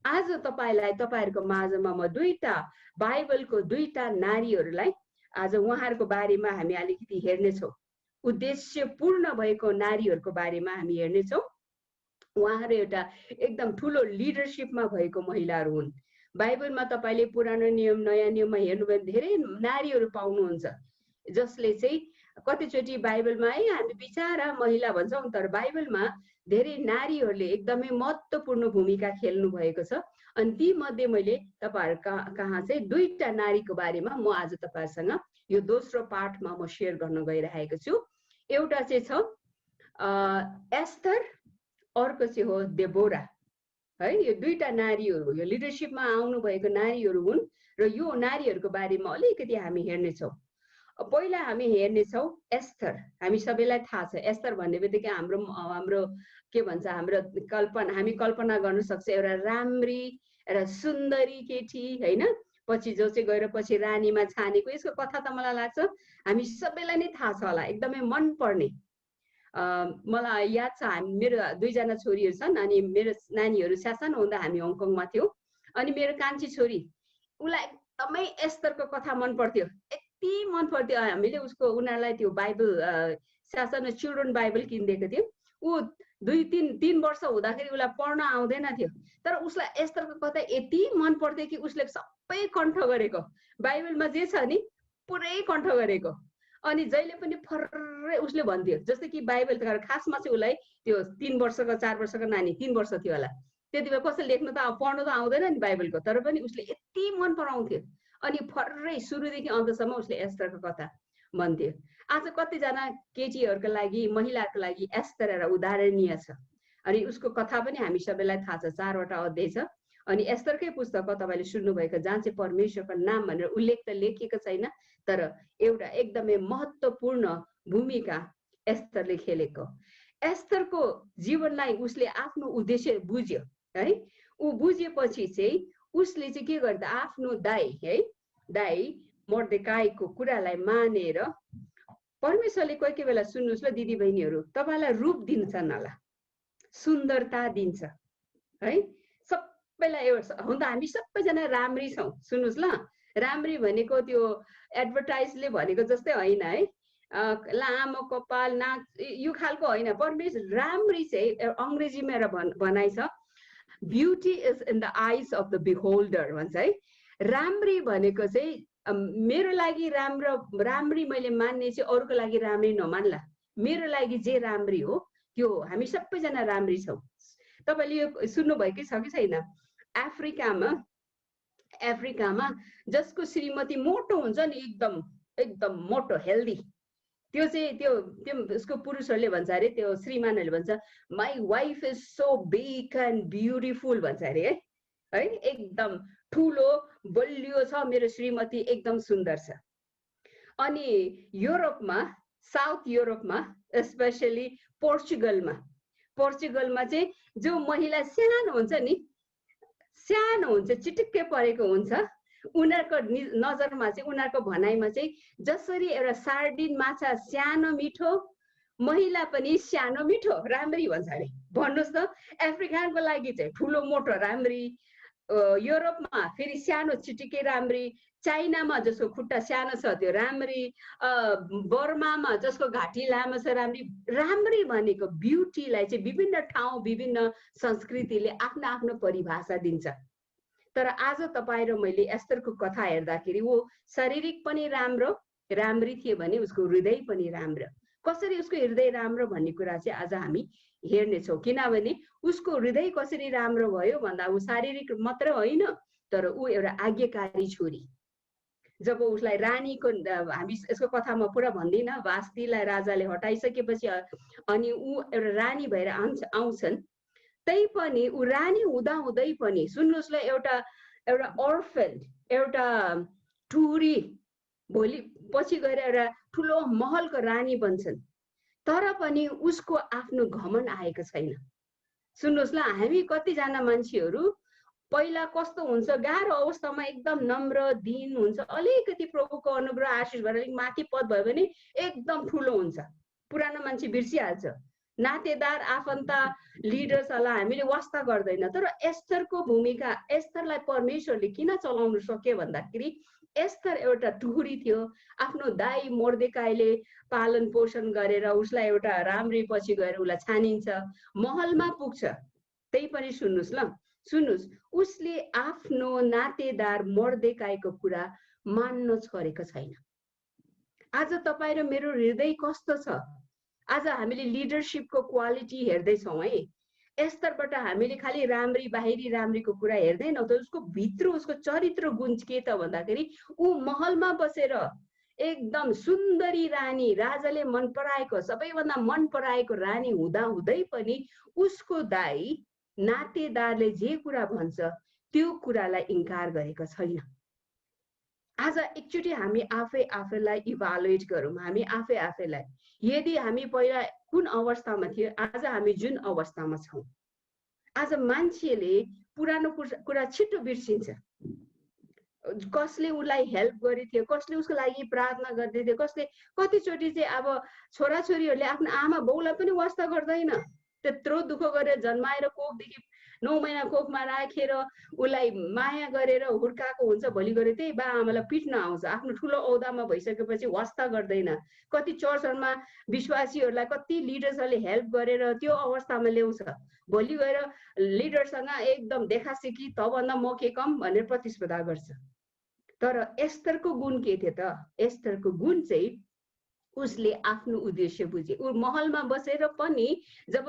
S1: आज तपाईहरुको माझमा म दुईटा बाइबलको दुईटा नारीहरूलाई आज उहाँहरूको बारेमा हामी अलिकति हेर्नेछौँ। उद्देश्यपूर्ण भएको नारीहरूको बारेमा हामी हेर्नेछौँ। उहाँहरू एउटा एकदम ठुलो लिडरशिपमा भएको महिलाहरू हुन्। बाइबलमा तपाईले पुरानो नियम नयाँ नियममा हेर्नुभयो भने धेरै नारीहरू पाउनुहुन्छ जसले चाहिँ कतिचोटि बाइबलमा है हामी बिचारा महिला भन्छौँ, तर बाइबलमा धेरै नारीहरूले एकदमै महत्त्वपूर्ण भूमिका खेल्नु भएको छ। अनि ती मध्ये मैले तपाईहरु कहाँ चाहिँ दुईटा नारीको बारेमा म आज तपाईहरुसँग यो दोस्रो पाठमा म शेयर गर्न गइरहेको छु। एउटा चाहिँ छ एस्तर, अर्को चाहिँ हो देबोरा है। यो दुईटा नारीहरू यो लिडरशिपमा आउनु भएको नारीहरू हुन् र यो नारीहरूको बारेमा अलिकति हामी हेर्नेछौँ। पहिला हामी हेर्नेछौँ एस्तर। हामी सबैलाई थाहा छ एस्तर भन्ने बित्तिकै हाम्रो के भन्छ हाम्रो हामी कल्पना गर्न सक्छ एउटा राम्री एउटा सुन्दरी केटी हैन, पछि जो चाहिँ गएर पछि रानीमा छानेको। यसको कथा त मलाई लाग्छ हामी सबैलाई नै थाहा छ होला, एकदमै मन पर्ने। मलाई याद छ मेरो दुईजना छोरीहरू छन् अनि मेरो नानीहरू सानो हुँदा हामी हङकङमा थियौँ अनि मेरो कान्छी छोरी उलाई एकदमै एस्तरको कथा मन पर्थ्यो, यति मन पर्थ्यो। हामीले उनीहरूलाई त्यो बाइबल सानो चिल्ड्रन बाइबल किनिदिएको थियौँ। ऊ 2-3 वर्ष हुँदाखेरि उसलाई पढ्न आउँदैन थियो, तर उसलाई एस्तरको कथा यति मन पर्थ्यो कि उसले सबै कण्ठ गरेको, बाइबलमा जे छ नि पुरै कण्ठ गरेको। अनि जहिले पनि फर्रै उसले भन्थ्यो, जस्तै कि बाइबल त खासमा चाहिँ उसलाई त्यो 3 वर्षको 4 वर्षको नानी 3 वर्ष थियो होला, त्यति बेला कसैले लेख्न त पढ्न त आउँदैन नि बाइबलको, तर पनि उसले यति मन पराउँथ्यो अनि फर्रै सुरुदेखि अन्तसम्म उसले एस्तरको कथा भन्थ्यो। आज कतिजना केटीहरूको लागि महिलाहरूको लागि एस्तर एउटा उदाहरणीय छ अनि उसको कथा पनि हामी सबैलाई थाहा छ। 4 वटा अध्याय छ अनि एस्तरकै पुस्तकमा तपाईले सुन्नुभएको जहाँ चाहिँ परमेश्वरको नाम भनेर उल्लेख त लेखिएको छैन, तर एउटा एकदमै महत्त्वपूर्ण भूमिका एस्तरले खेलेको। एस्तरको जीवनलाई उसले आफ्नो उद्देश्य बुझ्यो है। ऊ बुझेपछि चाहिँ उसले चाहिँ के गर्दा आफ्नो दाइ मर्देकाईको कुरालाई मानेर परमेश्वरले कोही बेला सुन्नुस् ल दिदी बहिनीहरू, तपाईलाई रूप दिन्छन् होला, सुन्दरता दिन्छ है। सबैलाई हुन त हामी सबैजना राम्री छौँ, सुन्नुस् ल। राम्री भनेको त्यो एडभर्टाइजले भनेको जस्तै होइन है, लामो कपाल नाक यो खालको होइन। परमेश्वर राम्री चाहिँ अङ्ग्रेजीमा एउटा भनाइ छ, ब्युटी इज इन द आइज अफ द बिहोल्डर भन्छ है। राम्री भनेको चाहिँ मेरो लागि राम्री मैले मान्ने चाहिँ अरूको लागि राम्री नमान्ला, मेरो लागि जे राम्री हो त्यो हामी सबैजना राम्री छौँ। तपाईँले यो सुन्नुभयो कि छ कि छैन, अफ्रिकामा जसको श्रीमती मोटो हुन्छ नि एकदम मोटो हेल्दी, त्यो चाहिँ त्यो उसको पुरुषहरूले भन्छ अरे, त्यो श्रीमानहरूले भन्छ my wife is so big and beautiful भन्छ अरे है। एकदम ठुलो बलियो छ मेरो श्रीमती, एकदम सुन्दर छ। अनि युरोपमा, साउथ युरोपमा स्पेसली पोर्चुगलमा चाहिँ जो महिला सानो हुन्छ नि, सानो हुन्छ चिटिक्कै परेको हुन्छ, उनीहरूको नजरमा चाहिँ उनीहरूको भनाइमा चाहिँ जसरी एउटा सार्डिन माछा सानो मिठो, महिला पनि सानो मिठो राम्री भन्छ अरे। भन्नुहोस् त, अफ्रिकानको लागि चाहिँ ठुलो मोटो राम्री, युरोपमा फेरि सानो चिटिके राम्री, चाइनामा जसको खुट्टा सानो छ त्यो राम्री, बर्मामा जसको घाँटी लामो छ राम्री भनेको ब्युटीलाई चाहिँ विभिन्न ठाउँ विभिन्न संस्कृतिले आफ्नो आफ्नो परिभाषा दिन्छ। तर आज तपाईँ र मैले एस्तरको कथा हेर्दाखेरि वो शारीरिक पनि राम्री थिए भने उसको हृदय पनि राम्रो। कसरी उसको हृदय राम्रो भन्ने कुरा चाहिँ आज हामी हेर्नेछौँ, किनभने उसको हृदय कसरी राम्रो भयो भन्दा ऊ शारीरिक मात्र होइन, तर ऊ एउटा आज्ञाकारी छोरी। जब उसलाई रानीको, हामी यसको कथामा पुरा भन्दिनँ, वास्तीलाई राजाले हटाइसकेपछि अनि ऊ एउटा रानी भएर आउँछन्, तै पनि ऊ रानी हुँदै पनि सुन्नुहोस् ल, एउटा अर्फन, एउटा टुरी भोलि पछि गएर एउटा ठुलो महलको रानी बन्छन्, तर पनि उसको आफ्नो घमण्ड आएको छैन। सुन्नुहोस् ल, हामी कतिजना मान्छेहरू पहिला कस्तो हुन्छ, गाह्रो अवस्थामा एकदम नम्र दीन हुन्छ, अलिकति प्रभुको अनुग्रह आशिष भएर अलिक माथि पद भयो भने एकदम ठुलो हुन्छ, पुरानो मान्छे बिर्सिहाल्छ, नातेदार आफन्त लिडर्सहरूलाई हामीले वास्ता गर्दैन। तर एस्थरको भूमिका, एस्थरलाई परमेश्वरले किन चलाउन सक्यो भन्दाखेरि एस्थर एउटा टुहुरी थियो। आफ्नो दाइ मोर्देकाईले पालन पोषण गरेर उसलाई एउटा राम्री पछि गएर उसलाई छानिन्छ, महलमा पुग्छ। त्यही पनि सुन्नुहोस् ल, सुन्नुहोस्, उसले आफ्नो नातेदार मोर्देकाईको कुरा मान्न छोडेको छैन। आज तपाईँ र मेरो हृदय कस्तो छ? आज हामीले लिडरशिपको क्वालिटी हेर्दैछौँ है। एस्तरबाट हामीले खालि राम्री बाहिरी राम्रीको कुरा हेर्दैनौँ त, उसको भित्र उसको चरित्र गुण के त भन्दाखेरि ऊ महलमा बसेर एकदम सुन्दरी रानी, राजाले मन पराएको, सबैभन्दा मन पराएको रानी हुँदा हुँदै पनि उसको दाइ नातेदारले जे कुरा भन्छ त्यो कुरालाई इन्कार गरेको छैन। आज एकचोटि हामी आफैलाई इभालुएट गरौँ, हामी आफैलाई, यदि हामी पहिला कुन अवस्थामा थियो, आज हामी जुन अवस्थामा छौँ। आज मान्छेले पुरानो कुरा छिटो बिर्सिन्छ। कसले उसलाई हेल्प गरेथ्यो, कसले उसको लागि प्रार्थना गर्दै थियो, कसले कतिचोटि चाहिँ अब छोराछोरीहरूले आफ्नो आमा बाउलाई पनि वास्ता गर्दैन। त्यत्रो दुःख गरेर जन्माएर कोखदेखि 9 महिना कोखमा राखेर उसलाई माया गरेर हुर्काएको हुन्छ, भोलि गएर त्यही बा आमालाई पिट्न आउँछ। आफ्नो ठुलो औदामा भइसकेपछि वास्ता गर्दैन। कति चर्चहरूमा विश्वासीहरूलाई कति लिडर्सहरूले हेल्प गरेर त्यो अवस्थामा ल्याउँछ, भोलि गएर लिडरसँग एकदम देखासेखी तँभन्दा म के कम भनेर प्रतिस्पर्धा गर्छ। तर एस्तरको गुण के थियो त? एस्तरको गुण चाहिँ उसले आफ्नो उद्देश्य बुझे। ऊ महलमा बसेर पनि जब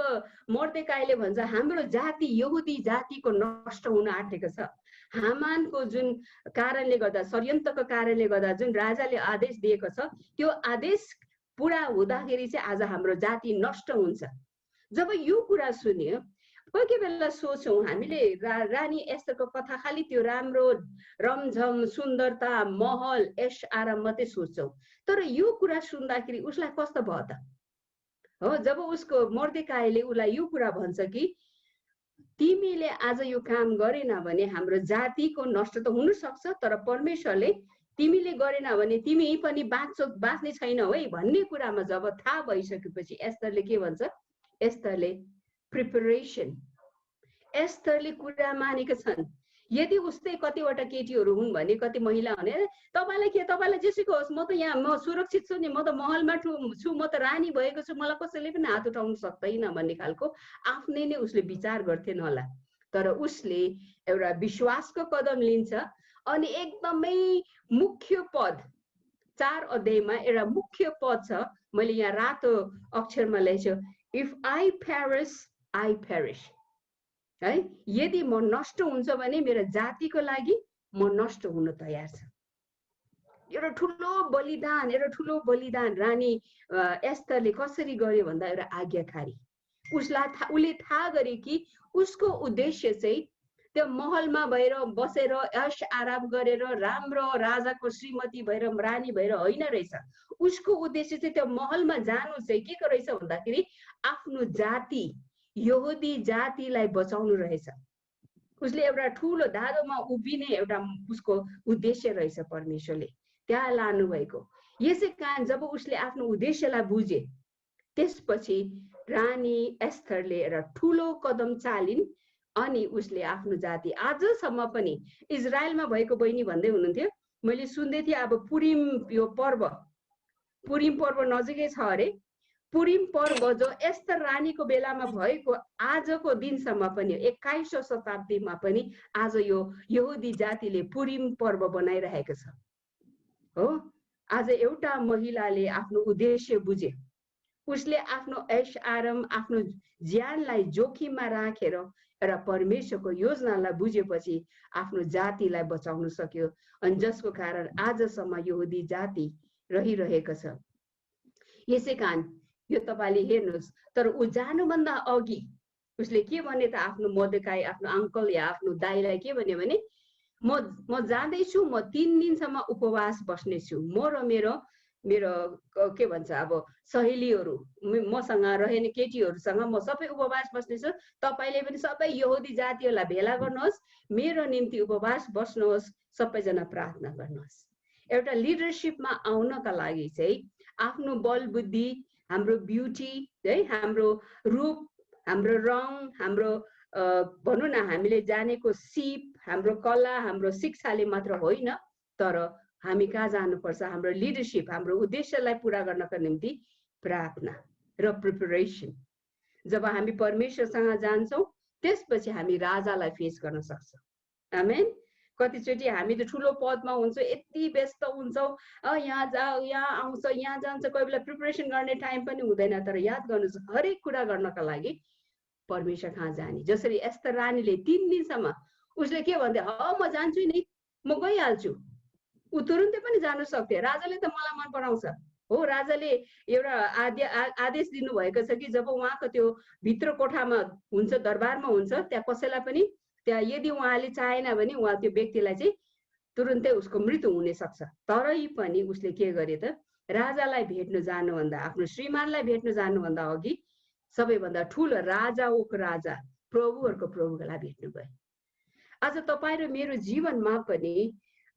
S1: मोर्देकाईले भन्छ हाम्रो जाति यहुदी जातिको नष्ट हुन आँटेको छ, हामानको जुन कारणले गर्दा, षड्यन्त्रको कारणले गर्दा जुन राजाले आदेश दिएको छ त्यो आदेश पुरा हुँदाखेरि चाहिँ आज हाम्रो जाति नष्ट हुन्छ। जब यो कुरा सुन्यो, कोही कोही बेला सोच्छौँ हामीले रानी एस्तरको कथा खालि त्यो राम्रो रमझम सुन्दरता महल ऐश आराम मात्रै सोच्छौँ। तर यो कुरा सुन्दाखेरि उसलाई कस्तो भयो त? हो, जब उसको मोर्देकाईले उसलाई यो कुरा भन्छ कि तिमीले आज यो काम गरेन भने हाम्रो जातिको नष्ट त हुन सक्छ, तर परमेश्वरले तिमीले गरेन भने तिमी पनि बाँच्ने छैनौ है भन्ने कुरामा जब थाहा भइसकेपछि एस्तरले के भन्छ? एस्तरले प्रिपरेसन, एस्तरले कुरा मानेका छन्। यदि उस्तै कतिवटा केटीहरू हुन् भने, कति महिला भने तपाईँलाई के, तपाईँलाई जेसुकै होस्, म त यहाँ म सुरक्षित छु नि, म त महलमा छु, म त रानी भएको छु, मलाई कसैले पनि हात उठाउन सक्दैन भन्ने खालको आफ्नै नै उसले विचार गर्थेन होला। तर उसले एउटा विश्वासको कदम लिन्छ अनि एकदमै मुख्य पद 4 अध्यायमा एउटा मुख्य पद छ, मैले यहाँ रातो अक्षरमा लेखेछु, if I perish I perish है, यदि म नष्ट हुन्छ भने मेरो जातिको लागि म नष्ट हुन तयार छ। एउटा ठुलो बलिदान रानी एस्तरले कसरी गर्यो भन्दा एउटा आज्ञाकारी। उसले थाहा गरे कि उसको उद्देश्य चाहिँ त्यो महलमा भएर बसेर ऐश आराम गरेर राम्रो राजाको श्रीमती भएर रानी भएर होइन रहेछ। उसको उद्देश्य चाहिँ त्यो महलमा जानु चाहिँ के रहेछ भन्दाखेरि आफ्नो जाति यहुदी जातिलाई बचाउनु रहेछ। उसले एउटा ठुलो धारोमा उभिने एउटा उसको उद्देश्य रहेछ, परमेश्वरले त्यहाँ लानु भएको। यसै कारण जब उसले आफ्नो उद्देश्यलाई बुझे त्यसपछि रानी एस्थरले एउटा ठुलो कदम चालिन् अनि उसले आफ्नो जाति, आजसम्म पनि इजरायलमा भएको बहिनी भन्दै हुनुहुन्थ्यो, मैले सुन्दै थिएँ अब पुरिम पर्व नजिकै छ अरे। पुरिम पर्व जो एस्तर रानीको बेलामा भएको आजको दिनसम्म पनि 21औं शताब्दीमा पनि आज यो यहुदी जातिले पुरिम पर्व बनाइरहेको छ। हो, आज एउटा महिलाले आफ्नो उद्देश्य बुझे, उसले आफ्नो ऐश आराम आफ्नो ज्यानलाई जोखिममा राखेर एउटा परमेश्वरको योजनालाई बुझेपछि आफ्नो जातिलाई बचाउन सक्यो अनि जसको कारण आजसम्म यहुदी जाति रहिरहेको छ। यसै कारण यो तपाईले हेर्नुहोस्, तर ऊ जानुभन्दा अघि उसले के भने त आफ्नो मोर्देकाई आफ्नो अङ्कल या आफ्नो दाइलाई के भन्यो भने म जाँदैछु, म 3 दिनसम्म उपवास बस्नेछु, म र मेरो के भन्छ अब सहेलीहरू मसँग रहेने केटीहरूसँग म सबै उपवास बस्नेछु, तपाईले पनि सबै यहुदी जातिहरूलाई भेला गर्नुहोस्, मेरो निम्ति उपवास बस्नुहोस्, सबैजना प्रार्थना गर्नुहोस्। एउटा लिडरशिपमा आउनका लागि चाहिँ आफ्नो बल बुद्धि हाम्रो ब्युटी है, हाम्रो रूप, हाम्रो रङ, हाम्रो भनौँ न हामीले जानेको सिप, हाम्रो कला, हाम्रो शिक्षाले मात्र होइन, तर हामी कहाँ जानुपर्छ? हाम्रो लिडरसिप, हाम्रो उद्देश्यलाई पुरा गर्नका निम्ति प्रार्थना र प्रिपरेसन। जब हामी परमेश्वरसँग जान्छौँ त्यसपछि हामी राजालाई फेस गर्न सक्छौँ। आमेन। कतिचोटि हामी त ठुलो पदमा हुन्छौँ, यति व्यस्त हुन्छौँ, यहाँ जाऊ, यहाँ आउँछ, यहाँ जान्छ, कोही बेला प्रिपरेसन गर्ने टाइम पनि हुँदैन। तर याद गर्नुहोस्, हरेक कुरा गर्नका लागि परमेश्वर कहाँ जाने। जसरी एस्तर रानीले 3 दिनसम्म उसले के भन्थे, म जान्छु नि, म गइहाल्छु। ऊ तुरुन्तै पनि जानु सक्थे। राजाले त मलाई मन पराउँछ हो। राजाले एउटा आदेश दिनुभएको छ कि जब उहाँको त्यो भित्र कोठामा हुन्छ, दरबारमा हुन्छ, त्यहाँ कसैलाई पनि त्यहाँ यदि उहाँले चाहेन भने उहाँ त्यो व्यक्तिलाई चाहिँ तुरुन्तै उसको मृत्यु हुन सक्छ। तरै पनि उसले के गरे त, राजालाई भेट्न जानुभन्दा, आफ्नो श्रीमानलाई भेट्न जानुभन्दा अघि सबैभन्दा ठुलो राजाको राजा, प्रभुहरूको प्रभुलाई भेट्नु भयो। आज तपाईँ र मेरो जीवनमा पनि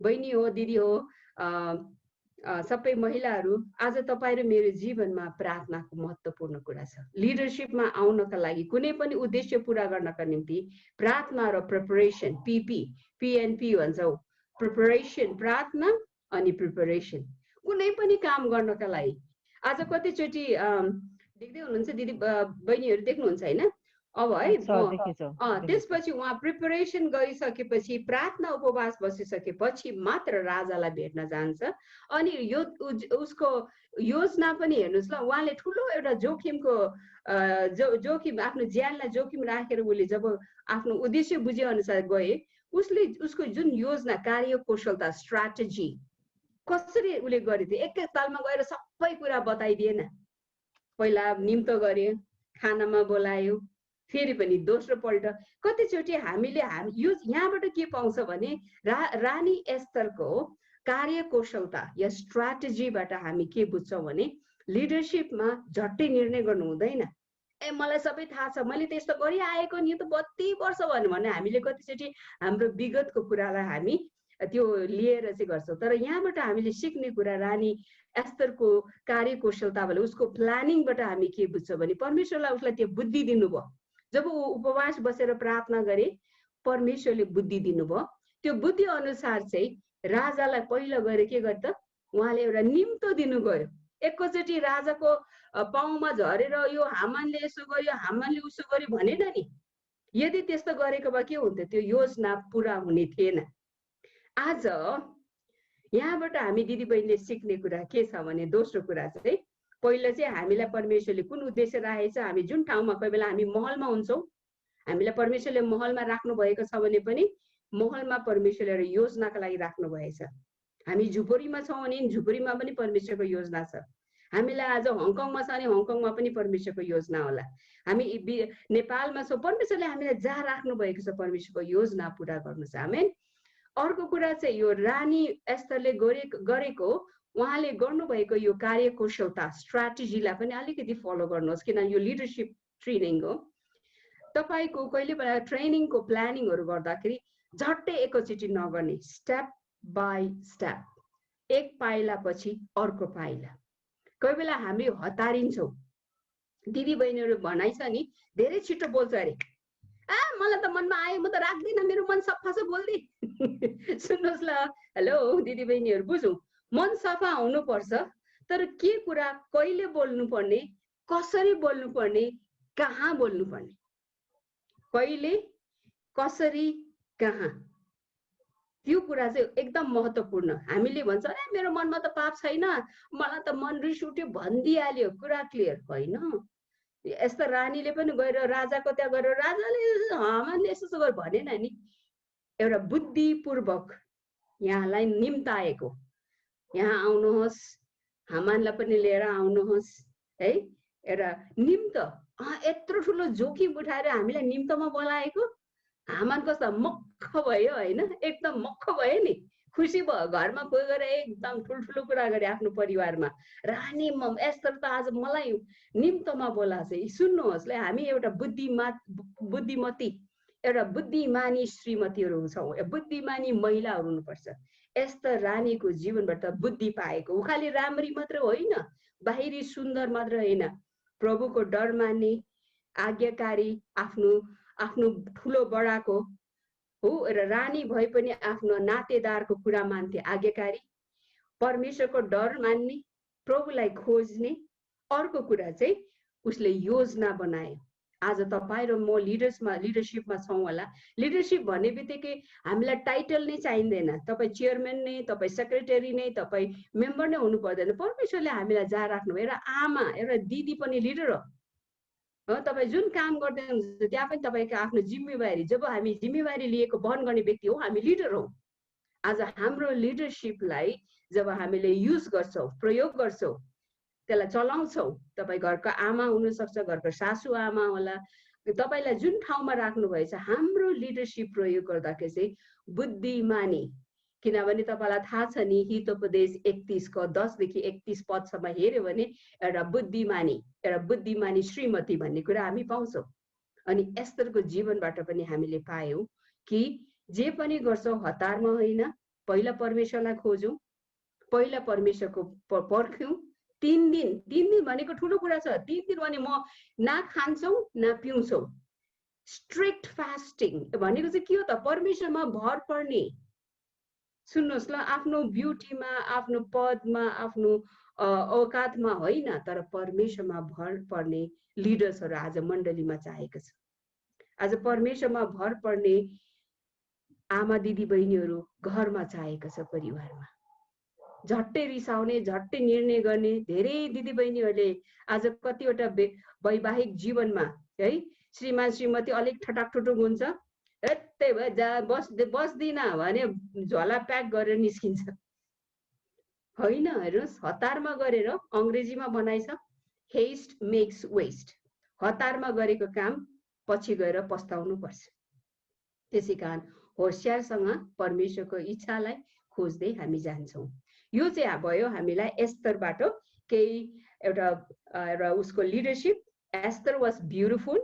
S1: बहिनी हो, दिदी हो, सबै महिलाहरू, आज तपाईँ र मेरो जीवनमा प्रार्थनाको महत्त्वपूर्ण कुरा छ। लिडरसिपमा आउनका लागि, कुनै पनि उद्देश्य पुरा गर्नका निम्ति प्रार्थना र प्रिपरेसन, PNP भन्छौँ, प्रिपरेसन, प्रार्थना अनि प्रिपरेसन। कुनै पनि काम गर्नका लागि आज कतिचोटि देख्दै हुनुहुन्छ दिदी बहिनीहरू, देख्नुहुन्छ होइन? अब है त्यसपछि उहाँ प्रिपरेसन गरिसकेपछि, प्रार्थना उपवास बसिसकेपछि मात्र राजालाई भेट्न जान्छ। अनि यो उसको योजना पनि हेर्नुहोस् ल, उहाँले ठुलो एउटा जोखिमको जोखिम, आफ्नो ज्यानलाई जोखिम राखेर उसले जब आफ्नो उद्देश्य बुझे अनुसार गए, उसको जुन योजना, कार्यकुशलता, स्ट्राटेजी कसरी उसले गरेको थियो, एक तालमा गएर सबै कुरा बताइदिएन। पहिला निम्तो गर्यो, खानामा बोलायो, फेरि पनि दोस्रो पल्ट। कतिचोटि हामीले यहाँबाट के पाउँछ भने रानी एस्तरको कार्यकुशलता या स्ट्राटेजीबाट हामी के बुझ्छौँ भने लिडरसिपमा झट्टै निर्णय गर्नु हुँदैन। मलाई सबै थाहा छ, मैले त यस्तो गरिआएको नि, त 32 वर्ष भन्यो भने हामीले कतिचोटि हाम्रो विगतको कुरालाई हामी त्यो लिएर चाहिँ गर्छौँ। तर यहाँबाट हामीले सिक्ने कुरा रानी एस्तरको कार्यकुशलताबाट, उसको प्लानिङबाट हामी के बुझ्छौँ भने परमेश्वरलाई उसलाई त्यो बुद्धि दिनुभयो। जब ऊ उपवास बसेर प्रार्थना गरे, परमेश्वरले बुद्धि दिनुभयो। त्यो बुद्धि अनुसार चाहिँ राजालाई पहिलो गएर के गर्छ त, उहाँले एउटा निम्तो दिनु गयो। एकैचोटि राजाको पाउमा झरेर यो हामानले यसो गर्यो, हामानले उसो गर्यो भनेन नि। यदि त्यस्तो गरेको भए के हुन्थ्यो, त्यो योजना पुरा हुने थिएन। आज यहाँबाट हामी दिदीबहिनीले सिक्ने कुरा के छ भने, दोस्रो कुरा चाहिँ पहिला चाहिँ हामीलाई परमेश्वरले कुन उद्देश्य राखेको छ। हामी जुन ठाउँमा, कोही बेला हामी महलमा हुन्छौँ, हामीलाई परमेश्वरले महलमा राख्नु भएको छ भने पनि महलमा परमेश्वरले योजनाको लागि राख्नु भएछ। हामी झुपडीमा छौँ भने झुपडीमा पनि परमेश्वरको योजना छ। हामीलाई आज हङकङमा छ भने हङकङमा पनि परमेश्वरको योजना होला। हामी नेपालमा छौँ, परमेश्वरले हामीलाई जहाँ राख्नु भएको छ परमेश्वरको योजना पुरा गर्नु छ। आमेन। अर्को कुरा चाहिँ यो रानी एस्तरले गरेको, उहाँले गर्नुभएको यो कार्यकुशलता, स्ट्राटेजीलाई पनि अलिकति फलो गर्नुहोस्, किनभने यो लिडरसिप ट्रेनिङ हो। तपाईँको कहिले बेला ट्रेनिङको प्लानिङहरू गर्दाखेरि झट्टै एकैचोटि नगर्ने, स्टेप बाई स्टेप, एक पाइला पछि अर्को पाइला। कोही बेला हामी हतारिन्छौँ। दिदी बहिनीहरू भनाइ छ नि, धेरै छिटो बोल्छ अरे, मलाई त मनमा आयो, म त राख्दिनँ, मेरो मन सफा छ, बोल्दै। सुन्नुहोस् ल, हेलो दिदी बहिनीहरू, बुझौँ, मन सफा हुनुपर्छ, तर के कुरा, कहिले बोल्नुपर्ने, कसरी बोल्नुपर्ने, कहाँ बोल्नुपर्ने, कहिले, कसरी, कहाँ, त्यो कुरा चाहिँ एकदम महत्त्वपूर्ण। हामीले भन्छ अरे मेरो मनमा त पाप छैन, मलाई त मन रिस उठ्यो भनिदिइहाल्यो, कुरा क्लियर होइन। यस्तो रानीले पनि गएर राजाको त्यहाँ गएर, राजाले हामानले यस्तो गरेर भनेन नि, एउटा बुद्धिपूर्वक यहाँलाई निम्ताएको, यहाँ आउनुहोस्, हामानलाई पनि लिएर आउनुहोस् है, एउटा निम्त। यत्रो ठुलो जोखिम उठाएर हामीलाई निम्तमा बोलाएको, हामान कस्तो मक्ख भयो होइन, एकदम मक्ख भयो नि, खुसी भयो। घरमा कोही गएर एकदम ठुल्ठुलो कुरा गरे आफ्नो परिवारमा, रानी एस्तर त आज मलाई निम्तमा बोलाएको छ। सुन्नुहोस् ल, हामी एउटा बुद्धिमती, एउटा बुद्धिमानी श्रीमतीहरू छौँ, बुद्धिमानी महिलाहरू हुनुपर्छ। एस्तर रानीको जीवनबाट बुद्धि पाएको। ऊ खालि राम्री मात्र होइन, बाहिरी सुन्दर मात्र होइन, प्रभुको डर मान्ने, आज्ञाकारी, आफ्नो ठुलो बडाको हो र रानी भए पनि आफ्नो नातेदारको कुरा मान्थे, आज्ञाकारी, परमेश्वरको डर मान्ने, प्रभुलाई खोज्ने। अर्को कुरा चाहिँ उसले योजना बनाए। आज तपाईँ र म लिडरसिपमा छौँ होला। लिडरसिप भन्ने बित्तिकै हामीलाई टाइटल नै चाहिँदैन, तपाईँ चेयरम्यान नै, तपाईँ सेक्रेटरी नै, तपाईँ मेम्बर नै हुनु पर्दैन। परमेश्वरले हामीलाई जहाँ राख्नुभयो, एउटा आमा, एउटा दिदी पनि लिडर हो। तपाईँ जुन काम गर्दै हुनुहुन्छ त्यहाँ पनि तपाईँको आफ्नो जिम्मेवारी, जब हामी जिम्मेवारी लिएको वहन गर्ने व्यक्ति हो, हामी लिडर हौ। आज हाम्रो लिडरसिपलाई जब हामीले युज गर्छौँ, प्रयोग गर्छौँ, त्यसलाई चलाउँछौँ, तपाईँ घरको आमा हुनसक्छ, घरको सासू आमा होला, तपाईँलाई जुन ठाउँमा राख्नुभएछ, हाम्रो लिडरसिप प्रयोग गर्दाखेरि चाहिँ बुद्धिमानी, किनभने तपाईँलाई थाहा छ नि, हितोपदेश 31:10-31 पदसम्म हेऱ्यो भने एउटा बुद्धिमानी श्रीमती भन्ने कुरा हामी पाउँछौँ। अनि एस्तरको जीवनबाट पनि हामीले पायौँ कि जे पनि गर्छौँ हतारमा होइन, पहिला परमेश्वरलाई खोजौँ, पहिला परमेश्वरको पर्ख्यौँ। 3 दिन भनेको ठुलो कुरा छ। 3 दिन भने म न खान्छौँ न पिउँछौँ। स्ट्रिक्ट फास्टिङ भनेको चाहिँ के हो त? परमेश्वरमा भर पर्ने। सुन्नुहोस् ल, आफ्नो ब्युटीमा, आफ्नो पदमा, आफ्नो औकातमा होइन, तर परमेश्वरमा भर पर्ने लिडर्सहरू आज मण्डलीमा चाहिएको छ। आज परमेश्वरमा भर पर्ने आमा दिदी बहिनीहरू घरमा चाहिएको छ, परिवारमा। झट्टै रिसाउने, झट्टै निर्णय गर्ने धेरै दिदीबहिनीहरूले आज कतिवटा वैवाहिक जीवनमा है श्रीमान श्रीमती अलिक ठटाकठुटुक हुन्छ, त्यही भएर बस्दिन भने झोला प्याक गरेर निस्किन्छ। होइन, हेर्नुहोस्, हतारमा गरेर, अङ्ग्रेजीमा भनाइ छ हेस्ट मेक्स वेस्ट। हतारमा गरेको काम पछि गएर पस्ताउनु पर्छ। त्यसै कारण होसियारसँग परमेश्वरको इच्छालाई खोज्दै हामी जान्छौँ। यो चाहिँ भयो हामीलाई एस्तरबाट केही एउटा उसको लिडरसिप। एस्तर वाज ब्युटिफुल,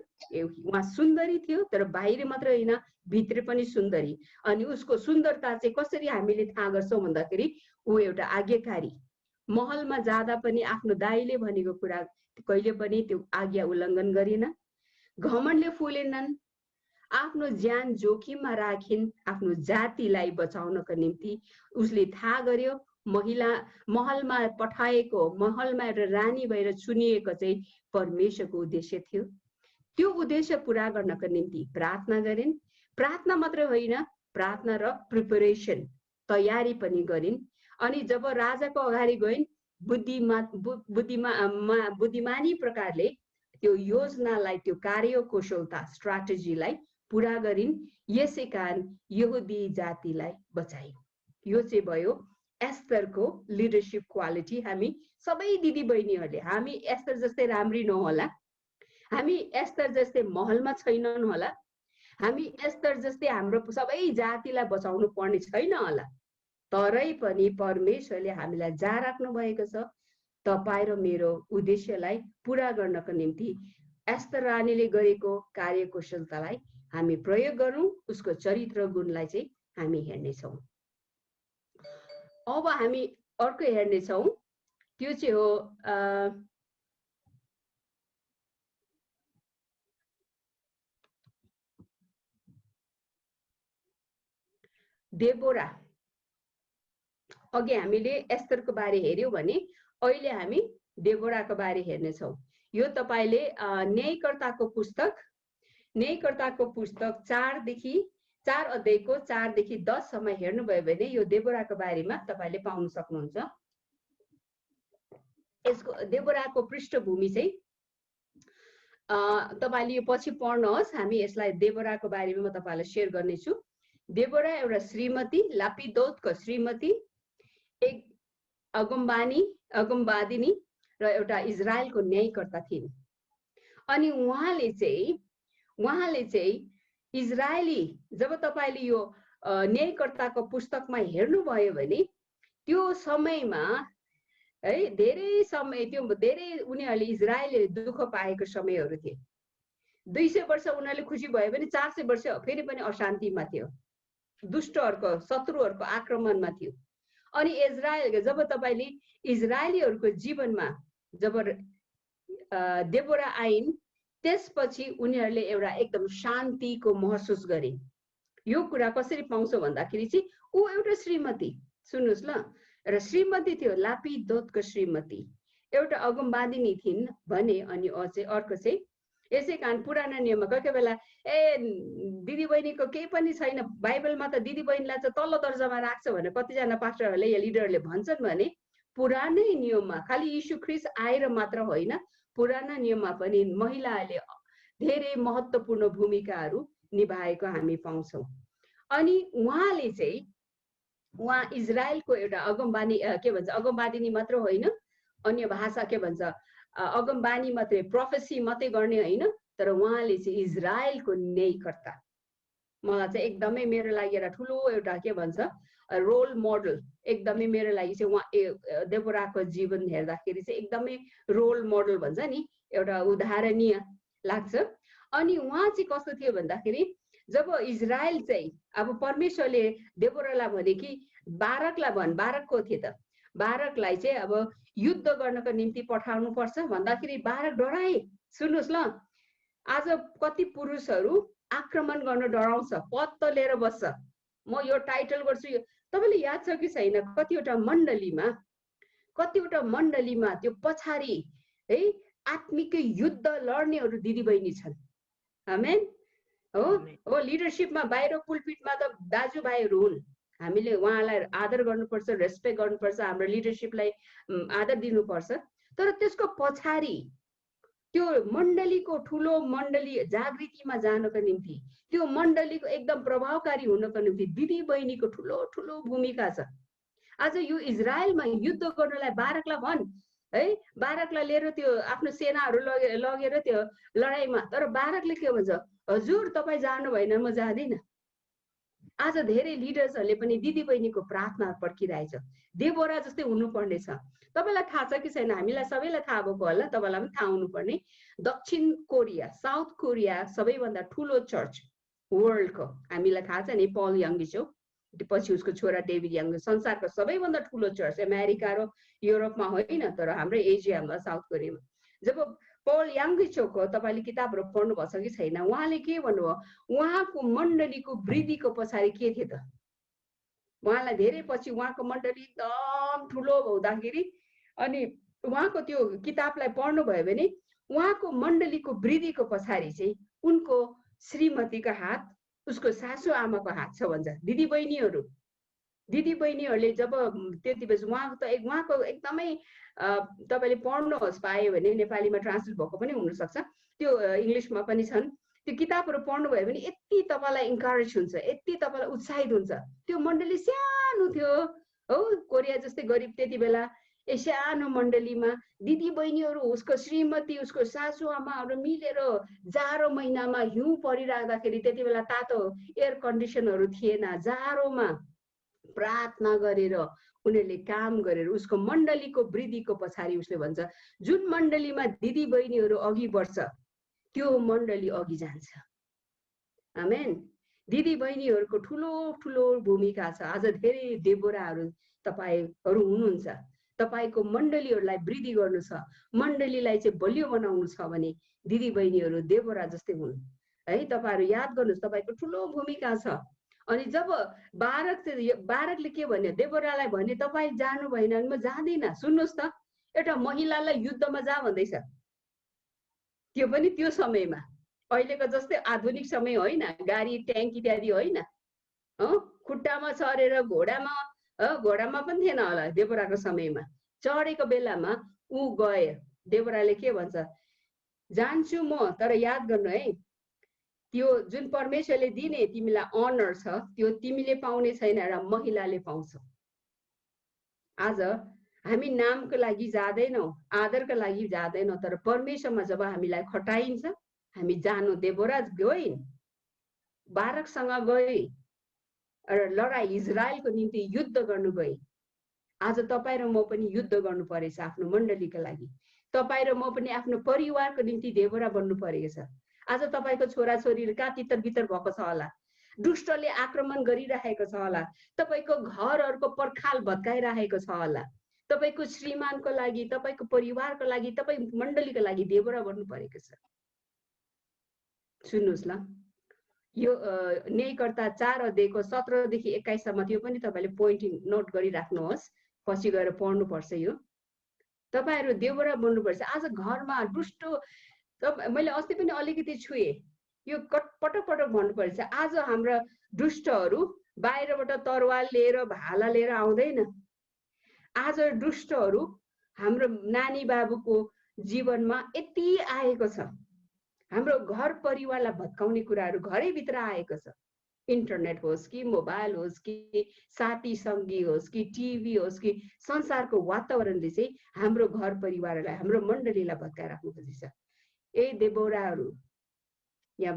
S1: उहाँ सुन्दरी थियो, तर बाहिर मात्र होइन, भित्र पनि सुन्दरी। अनि उसको सुन्दरता चाहिँ कसरी हामीले थाहा गर्छौँ भन्दाखेरि ऊ एउटा आज्ञाकारी। महलमा जाँदा पनि आफ्नो दाइले भनेको कुरा कहिले पनि त्यो आज्ञा उल्लङ्घन गरिन, घमण्डले फुलेनन्, आफ्नो ज्यान जोखिममा राखिन्, आफ्नो जातिलाई बचाउनको निम्ति उसले थाहा गर्यो महलमा पठाएको, महलमा एउटा रानी भएर चुनिएको चाहिँ परमेश्वरको उद्देश्य थियो। त्यो उद्देश्य पुरा गर्नको निम्ति प्रार्थना गरिन्। प्रार्थना मात्र होइन, प्रार्थना र प्रिपरेसन, तयारी पनि गरिन्। अनि जब राजाको अगाडि गइन्, बुद्धिमानी प्रकारले त्यो योजनालाई, त्यो कार्यकुशलता, स्ट्राटेजीलाई पुरा गरिन्। यसै कारण यहुदी जातिलाई बचाइन्। यो चाहिँ भयो एस्तरको लिडरसिप क्वालिटी। हामी सबै दिदी बहिनीहरूले, हामी एस्तर जस्तै राम्री नहोला, हामी एस्तर जस्तै महलमा छैनन् होला, हामी एस्तर जस्तै हाम्रो सबै जातिलाई बचाउनु पर्ने छैन होला, तरै पनि परमेश्वरले हामीलाई जहाँ राख्नु भएको छ, तपाईँ र मेरो उद्देश्यलाई पुरा गर्नको निम्ति एस्तर रानीले गरेको कार्यकुशलतालाई हामी प्रयोग गरौँ, उसको चरित्र गुणलाई चाहिँ हामी हेर्नेछौँ। अब हामी अर्को हेर्नेछौँ, त्यो चाहिँ हो देबोरा। अघि हामीले एस्तरको बारे हेर्यौँ भने अहिले हामी देबोराको बारे हेर्नेछौँ। यो तपाईँले न्यायकर्ताको पुस्तक 4 अध्यायको 4देखि 10सम्म हेर्नुभयो भने यो देबोराको बारेमा तपाईँले पाउन सक्नुहुन्छ। यसको देबोराको पृष्ठभूमि चाहिँ तपाईँले यो पछि पढ्नुहोस्, हामी यसलाई देबोराको बारेमा म तपाईँलाई सेयर गर्नेछु। देबोरा एउटा श्रीमती, लापिदोतको श्रीमती, एक अगमवादिनी र एउटा इजरायलको न्यायकर्ता थिइन्। अनि उहाँले चाहिँ इजरायली, जब तपाईँले यो न्यायकर्ताको पुस्तकमा हेर्नुभयो भने त्यो समयमा है धेरै समय, त्यो धेरै उनीहरूले इजरायलले दुःख पाएको समयहरू थिए। 200 वर्ष उनीहरूले खुसी भयो भने 400 वर्ष फेरि पनि अशान्तिमा थियो। दुष्टहरूको शत्रुहरूको आक्रमणमा थियो। अनि इजरायल जब तपाईले इजरायलीहरूको जीवनमा जब देबोरा आइन् त्यसपछि उनीहरूले एउटा एकदम शान्तिको महसुस गरे। यो कुरा कसरी पाउँछ भन्दाखेरि चाहिँ ऊ एउटा श्रीमती, सुन्नुस् ल, र श्रीमती थियो लापिदोतको श्रीमती, एउटा अगमबादिनी थिइन् भने। अनि अर्को चाहिँ यसै कारण पुरानो नियममा कोही बेला दिदी बहिनीको केही पनि छैन, बाइबलमा त दिदी बहिनीलाई चाहिँ तल्लो दर्जामा राख्छ भनेर कतिजना पास्टरहरूले या लिडरहरूले भन्छन् भने पुरानै नियममा खालि यीशु ख्रीष्ट आएर मात्र होइन, पुरानो नियममा पनि महिलाहरूले धेरै महत्त्वपूर्ण भूमिकाहरू निभाएको हामी पाउँछौँ। अनि उहाँले चाहिँ उहाँ इजरायलको एउटा अगमबानी के भन्छ अगमबादिनी मात्र होइन, अन्य भाषा के भन्छ अगमबानी मात्रै प्रोफेसी मात्रै गर्ने होइन, तर उहाँले चाहिँ इजरायलको न्यायकर्ता। मलाई चाहिँ एकदमै मेरो लागि एउटा ठुलो एउटा के भन्छ रोल मोडल एकदमै मेरो लागि चाहिँ उहाँ देबोराको जीवन हेर्दाखेरि चाहिँ एकदमै रोल मोडल भन्छ नि, एउटा उदाहरणीय लाग्छ। अनि उहाँ चाहिँ कस्तो थियो भन्दाखेरि जब इजरायल चाहिँ अब परमेश्वरले देबोरालाई भने कि बारकको थियो त, बारकलाई चाहिँ अब युद्ध गर्नको निम्ति पठाउनु पर्छ भन्दाखेरि बारक डराए। सुन्नुहोस् ल, आज कति पुरुषहरू आक्रमण गर्न डराउँछ, पद त लिएर बस्छ, म यो टाइटल गर्छु। तपाईँले याद छ कि छैन कतिवटा मण्डलीमा त्यो पछाडि है आत्मिक युद्ध लड्नेहरू दिदीबहिनी छन्। आमेन हो लिडरसिपमा बाहिर पुलपिटमा त दाजुभाइहरू हुन्, हामीले उहाँलाई आदर गर्नुपर्छ, रेस्पेक्ट गर्नुपर्छ, हाम्रो लिडरसिपलाई आदर दिनुपर्छ। तर त्यसको पछाडि त्यो मण्डलीको ठुलो मण्डली जागृतिमा जानको निम्ति, त्यो मण्डलीको एकदम प्रभावकारी हुनको निम्ति दिदी बहिनीको ठुलो ठुलो भूमिका छ। आज यो इजरायलमा युद्ध गर्नलाई बारकलाई भन् है, बारकलाई लिएर त्यो आफ्नो सेनाहरू लगेर त्यो लडाइँमा, तर बारकले के भन्छ, हजुर तपाईँ जानु भएन म जाँदिनँ। आज धेरै लिडर्सहरूले पनि दिदी बहिनीको प्रार्थना पर्खिरहेछ, देबोरा जस्तै हुनुपर्ने छ। तपाईँलाई थाहा छ कि छैन, हामीलाई सबैलाई थाहा भएको होला, तपाईँलाई पनि थाहा हुनुपर्ने, दक्षिण कोरिया साउथ कोरिया सबैभन्दा ठुलो चर्च वर्ल्डको हामीलाई थाहा छ नि, पल यङ्गी छौ, पछि उसको छोरा डेभिड यङ्ग, संसारको सबैभन्दा ठुलो चर्च अमेरिका र युरोपमा होइन तर हाम्रो एसियामा साउथ कोरियामा। जब पल याङ्गिचोको तपाईँले किताबहरू पढ्नु भएको छ कि छैन, उहाँले के भन्नुभयो, उहाँको मण्डलीको वृद्धिको पछाडि के थियो त, उहाँलाई धेरै पछि उहाँको मण्डली एकदम ठुलो हुँदाखेरि अनि उहाँको त्यो किताबलाई पढ्नुभयो भने उहाँको मण्डलीको वृद्धिको पछाडि चाहिँ उनको श्रीमतीको हात, उसको सासू आमाको हात छ भन्छ। दिदी बहिनीहरूले जब त्यति बेला उहाँको एकदमै तपाईँले पढ्नुहोस् पायो भने, नेपालीमा ट्रान्सलेट भएको पनि हुनसक्छ, त्यो इङ्ग्लिसमा पनि छन्, त्यो किताबहरू पढ्नुभयो भने यति तपाईँलाई इन्करेज हुन्छ, यति तपाईँलाई उत्साहित हुन्छ। त्यो मण्डली सानो थियो हो, कोरिया जस्तै गरिब त्यति बेला, सानो मण्डलीमा दिदी बहिनीहरू, उसको श्रीमती, उसको सासू आमाहरू मिलेर जाडो महिनामा हिउँ परिराख्दाखेरि त्यति बेला तातो एयर कन्डिसनहरू थिएन, जाडोमा प्रार्थना गरेर उनीहरूले काम गरेर उसको मण्डलीको वृद्धिको पछाडि उसले भन्छ जुन मण्डलीमा दिदी बहिनीहरू अघि बढ्छ त्यो मण्डली अघि जान्छ। आमेन। दिदी बहिनीहरूको ठुलो ठुलो भूमिका छ। आज धेरै देबोराहरू तपाईहरू हुनुहुन्छ, तपाईको मण्डलीहरूलाई वृद्धि गर्नु छ, मण्डलीलाई चाहिँ बलियो बनाउनु छ भने दिदी बहिनीहरू देबोरा जस्तै हुन् है। तपाईहरू याद गर्नुहोस्, तपाईको ठुलो भूमिका छ। अनि जब बारकले के भन्यो, देबोरालाई भने तपाईँ जानु भएन भने म जाँदिनँ। सुन्नुहोस् त, एउटा महिलालाई युद्धमा जा भन्दैछ, त्यो पनि त्यो समयमा, अहिलेको जस्तै आधुनिक समय होइन, गाडी ट्याङ्क इत्यादि होइन, खुट्टामा चढेर घोडामा पनि थिएन होला देबोराको समयमा। चढेको बेलामा ऊ गए, देबोराले के भन्छ, जान्छु म, तर याद गर्नु है, त्यो जुन परमेश्वरले दिने तिमीलाई अनर छ त्यो तिमीले पाउने छैन, एउटा महिलाले पाउँछ। आज हामी नामको लागि जाँदैनौँ, आदरको लागि जाँदैनौँ, तर परमेश्वरमा जब हामीलाई खटाइन्छ हामी जानु। देबोरा गइन्, बारकसँग गए र लडाई इजरायलको निम्ति युद्ध गर्नु गए। आज तपाईँ र म पनि युद्ध गर्नु परेछ आफ्नो मण्डलीका लागि। तपाईँ र म पनि आफ्नो परिवारको निम्ति देबोरा बन्नु परेको छ। आज तपाईँको छोराछोरीहरू कहाँ तितर बितर भएको छ होला, दुष्टले आक्रमण गरिरहेको छ होला, तपाईको घरहरुको पर्खाल भत्काइरहेको छ होला, तपाईको श्रीमानको लागि, तपाईको परिवारको लागि, तपाई मण्डलीको लागि देवरा बन्नु परेको छ। सुन्नुस् ल, यो न्यायकर्ता 4 अध्यायको 17 देखि 21 सम्म त्यो पनि तपाईले पोइन्ट नोट गरिराख्नुहोस्, पछि गएर पढ्नु पर्छ। यो तपाईहरु देवरा बन्नु पर्छ। आज घरमा दुष्ट, मैले अस्ति पनि अलिकति छुए, यो पटक पटक भन्नु पर्छ। आज हाम्रा दुष्टहरु बाहिरबाट तरवाल लिएर भाला लिएर आउँदैन। आज दुष्टहरु हाम्रो नानी बाबुको जीवनमा यति आएको छ, हाम्रो घर परिवारलाई भत्काउने कुराहरु घरैभित्र आएको छ। इन्टरनेट होस् कि मोबाइल होस् कि साथी संगी होस् कि टिभी होस् कि संसारको वातावरणले चाहिँ हाम्रो घर परिवारलाई, हाम्रो मण्डलीलाई भत्काइराख्नु खोजिन्छ। ए देबोराहरु, यहाँ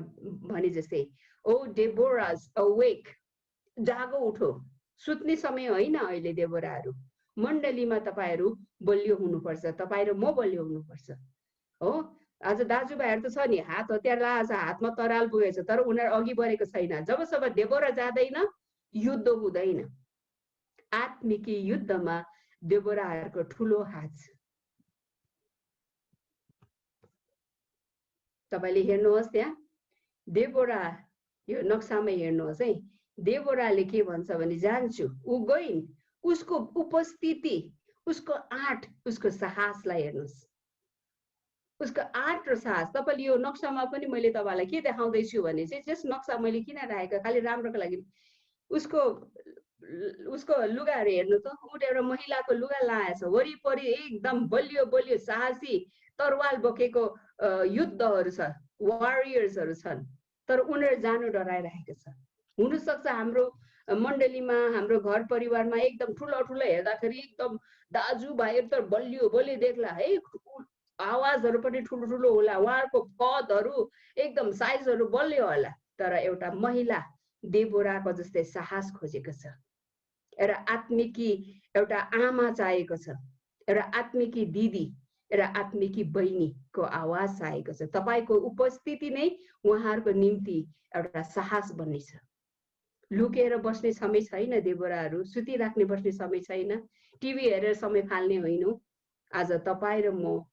S1: भने जस्तै, ओ डेबोराज अवेक, जागो उठो, सुत्ने समय होइन अहिले। देबोराहरु, मण्डलीमा तपाईहरु बलियो हुनुपर्छ, तपाई र म बलियो हुनुपर्छ हो। आज दाजुभाइहरु त छ नि, हात हतियार लाएछ, हातमा तराल पुगेछ, तर उनीहरु अघि बढेको छैन। जबसम्म देबोरा जाँदैन युद्ध हुँदैन। आत्मिकी युद्धमा देबोराहरुको ठूलो हात छ। तपाईले हेर्नुहोस्, त्यहाँ देबोरा, यो नक्सामा हेर्नुहोस् है, देबोराले के भन्छ भने, जान्छु, ऊ गइन्, उसको उपस्थिति, उसको आँट, उसको साहसलाई हेर्नुहोस्, उसको आँट र साहस। तपाईले यो नक्सामा पनि मैले तपाईलाई के देखाउँदैछु भने चाहिँ, जस नक्सा मैले किन राखेको, खाली राम्रोको लागि, उसको लुगाहरु हेर्नु त, ऊ एउटा महिलाको लुगा लाएछ, वरिपरि एकदम बलियो बलियो साहसी तरवाल बोकेको युद्धहरु छ, वारियर्सहरु छन्, तर उनीहरु जानु डराइरहेको छ। हुन सक्छ हाम्रो मण्डलीमा, हाम्रो घर परिवारमा एकदम ठुलो ठुलो हेर्दाखेरि एकदम दाजुभाइहरु त बलियो बलियो देख्ला है, आवाजहरु पनि ठुलो ठुलो होला, उहाँहरुको कदहरु एकदम साइजहरु बलियो होला, तर एउटा महिला देबोराको जस्तै साहस खोजेको छ। एउटा आत्मिकी एउटा आमा चाहिएको छ, एउटा आत्मिकी दिदी, एउटा आत्मिकी बहिनीको आवाज चाहिएको छ। तपाईको उपस्थिति नै उहाँहरुको निम्ति एउटा साहस बन्ने छ। लुकेर बस्ने समय छैन देबोराहरु, सुतिराख्ने बस्ने समय छैन, टिभी हेरेर समय फाल्ने होइनौ। आज तपाई र म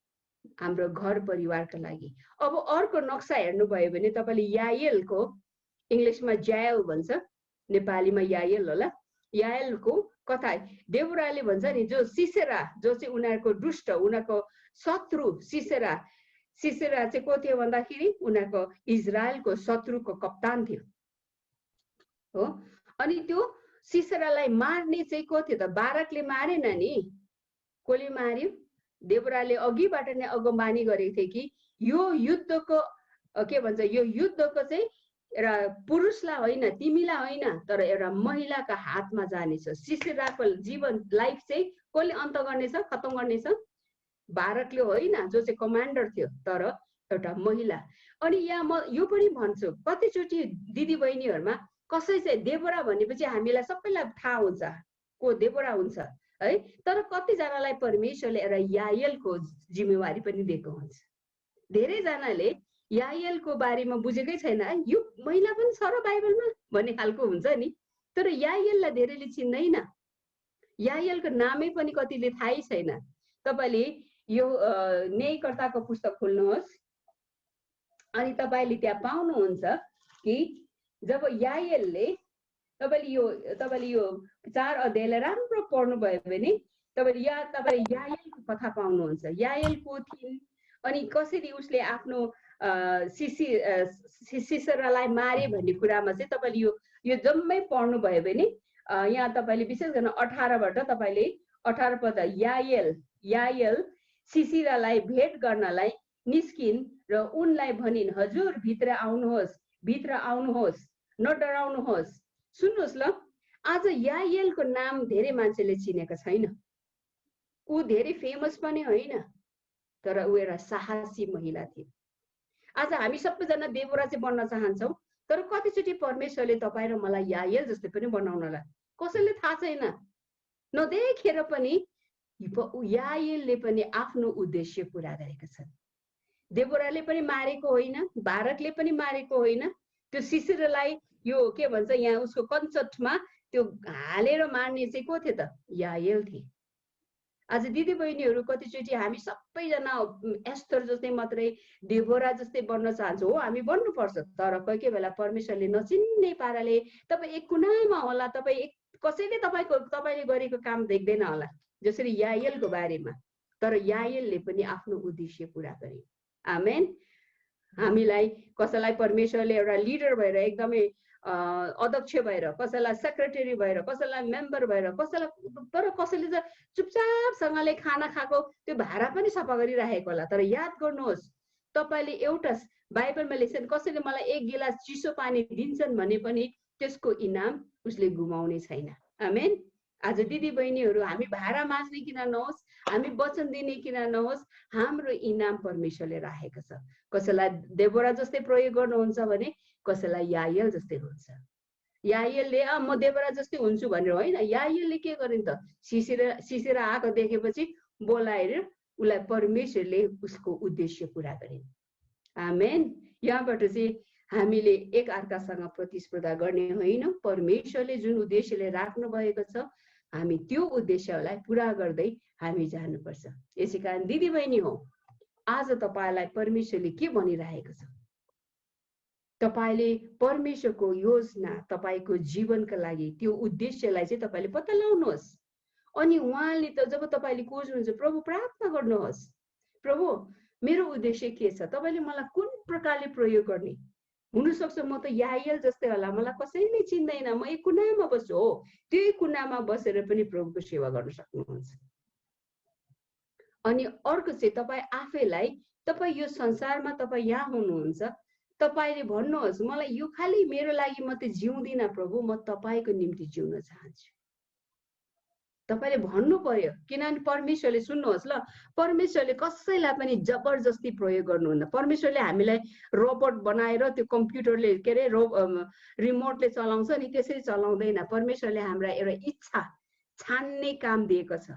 S1: हाम्रो घर परिवारका लागि। अब अर्को नक्सा हेर्नुभयो भने तपाईले याएलको, इंग्लिशमा जायल भन्छ, नेपालीमा याएल होला, याएलको कथा देबोराले भन्छ नि, जो सिसेरा, जो चाहिँ उनीहरुको दुष्ट, उनीहरुको शत्रु सिसेरा, सिसेरा चाहिँ को थियो भन्दाखेरि उनीहरुको इजरायलको शत्रुको कप्तान थियो हो। अनि त्यो सिसेरालाई मार्ने चाहिँ को थियो त, बारकले मारेन नि, कोले मार्यो? देबोराले अघिबाट नै अगमबानी गरेको थियो कि यो युद्धको के भन्छ, यो युद्धको चाहिँ एउटा पुरुषलाई होइन, तिमीलाई होइन, तर एउटा महिलाका हातमा जानेछ। सिसेराको जीवन लाइफ चाहिँ कसले अन्त गर्नेछ, खतम गर्नेछ? बारकले होइन, जो चाहिँ कमान्डर थियो, तर एउटा महिला। अनि यहाँ म यो पनि भन्छु, कतिचोटि दिदी बहिनीहरुमा कसै चाहिँ देबोरा भनेपछि हामीलाई सबैलाई थाहा हुन्छ को देबोरा हुन्छ है, तर कतिजनालाई परमेश्वरले एउटा याएलको जिम्मेवारी पनि दिएको हुन्छ। धेरै जनाले याएलको बारेमा बुझेकै छैन, यो महिला पनि छ र बाइबलमा भन्ने खालको हुन्छ नि, तर याएललाई धेरैले चिन्दैन। याएलको नामै पनि कतिले थाहै छैन। तपाईले यो न्यायकर्ताको पुस्तक खोल्नुहोस्, अनि तपाईले त्यहाँ पाउनुहुन्छ कि जब याएलले, तपाईले यो 4 अध्यायलाई राम्रो पढ्नु भयो भने तपाईले याएलको कथा पाउनुहुन्छ। याएल को थिइन्, अनि कसरी उसले आफ्नो सिसेरालाई मारे भन्ने कुरामा चाहिँ तपाईले यो जम्मै पढ्नु भयो भने यहाँ तपाईले विशेष गर्न 18बाट तपाईले 18 पद, याएल सिसेरालाई भेट गर्नलाई निस्किन् र उनलाई भनिन्, हजुर भित्र आउनुहोस्, भित्र आउनुहोस्, न डराउनुहोस्। सुन्नुहोस् ल, आज याएलको नाम धेरै मान्छेले चिनेको छैन, ऊ धेरै फेमस पनि होइन, तर ऊ एउटा साहसी महिला थिए। आज हामी सबैजना देबोरा चाहिँ बन्न चाहन्छौँ, तर कतिचोटि परमेश्वरले तपाईँ र मलाई याएल जस्तै पनि बनाउनलाई कसैले थाहा छैन। नदेखेर पनि याएलले पनि आफ्नो उद्देश्य पूरा गरेका छन्। देबोराले पनि मारेको होइन, बारकले पनि मारेको होइन, त्यो सिसेरालाई यो के भन्छ यहाँ उसको कन्सेप्टमा त्यो हालेर मार्ने चाहिँ को थिए त? याएल थिए। आज दिदी बहिनीहरू कतिचोटि हामी सबैजना एस्तर जस्तै मात्रै डेबोरा जस्तै बन्न चाहन्छौँ। हो, हामी बन्नुपर्छ, तर कोही कोही बेला परमेश्वरले नचिन्ने पाराले तपाईँ एक कुनामा होला, तपाईँ कसैले तपाईँले गरेको काम देख्दैन होला, जसरी याएलको बारेमा। तर याएलले पनि आफ्नो उद्देश्य पुरा गरे। आमेन। हामीलाई कसैलाई परमेश्वरले एउटा लिडर भएर एकदमै अध्यक्ष भएर, कसैलाई सेक्रेटरी भएर, कसैलाई मेम्बर भएर, तर कसैले त चुपचापसँगले खाना खाएको त्यो भाडा पनि सफा गरिराखेको होला। तर याद गर्नुहोस्, तपाईँले एउटा बाइबलमा लेख्छन् कसैले मलाई एक गिलास चिसो पानी दिन्छन् भने पनि त्यसको इनाम उसले गुमाउने छैन। आमेन। आज दिदी बहिनीहरू, हामी भाडा माझ्ने किन नहोस्, हामी वचन दिने किन नहोस्, हाम्रो इनाम परमेश्वरले राखेको छ। कसैलाई देबोरा जस्तै प्रयोग गर्नुहुन्छ भने कसैलाई याएल जस्तै हुन्छ। याएलले म देबोरा जस्तै हुन्छु भनेर होइन, याएलले के गरिन् त? सिसेर आएको देखेपछि बोलाएर उसलाई परमेश्वरले उसको उद्देश्य पुरा गरिन्। आमेन। यहाँबाट चाहिँ हामीले एक अर्कासँग प्रतिस्पर्धा गर्ने होइन, परमेश्वरले जुन उद्देश्यले राख्नु भएको छ हामी त्यो उद्देश्यलाई पुरा गर्दै हामी जानुपर्छ। यसै कारण दिदी बहिनी हो, आज तपाईँलाई परमेश्वरले के भनिरहेको छ? तपाईँले परमेश्वरको योजना तपाईँको जीवनका लागि त्यो उद्देश्यलाई चाहिँ तपाईँले पत्ता लगाउनुहोस्। अनि उहाँले त जब तपाईँले खोज्नुहुन्छ, प्रभु प्रार्थना गर्नुहोस्, प्रभु मेरो उद्देश्य के छ, तपाईँले मलाई कुन प्रकारले प्रयोग गर्ने? हुनसक्छ म त याएल जस्तै होला, मलाई कसैले चिन्दैन, म एक कुनामा बस्छु। हो, त्यही कुनामा बसेर पनि प्रभुको सेवा गर्न सक्नुहुन्छ। अनि अर्को चाहिँ तपाईँ आफैलाई, तपाईँ यो संसारमा तपाईँ यहाँ हुनुहुन्छ, तपाईँले भन्नुहोस् मलाई यो खालि मेरो लागि म त जिउँदिन प्रभु, म तपाईँको निम्ति जिउन चाहन्छु। तपाईँले भन्नु पर्यो, किनभने परमेश्वरले सुन्नुहोस् ल, परमेश्वरले कसैलाई पनि जबरजस्ती प्रयोग गर्नुहुन्न। परमेश्वरले हामीलाई रोबोट बनाएर त्यो कम्प्युटरले के अरे रिमोटले चलाउँछ नि त्यसरी चलाउँदैन। परमेश्वरले हामीलाई एउटा इच्छा छान्ने काम दिएको छ।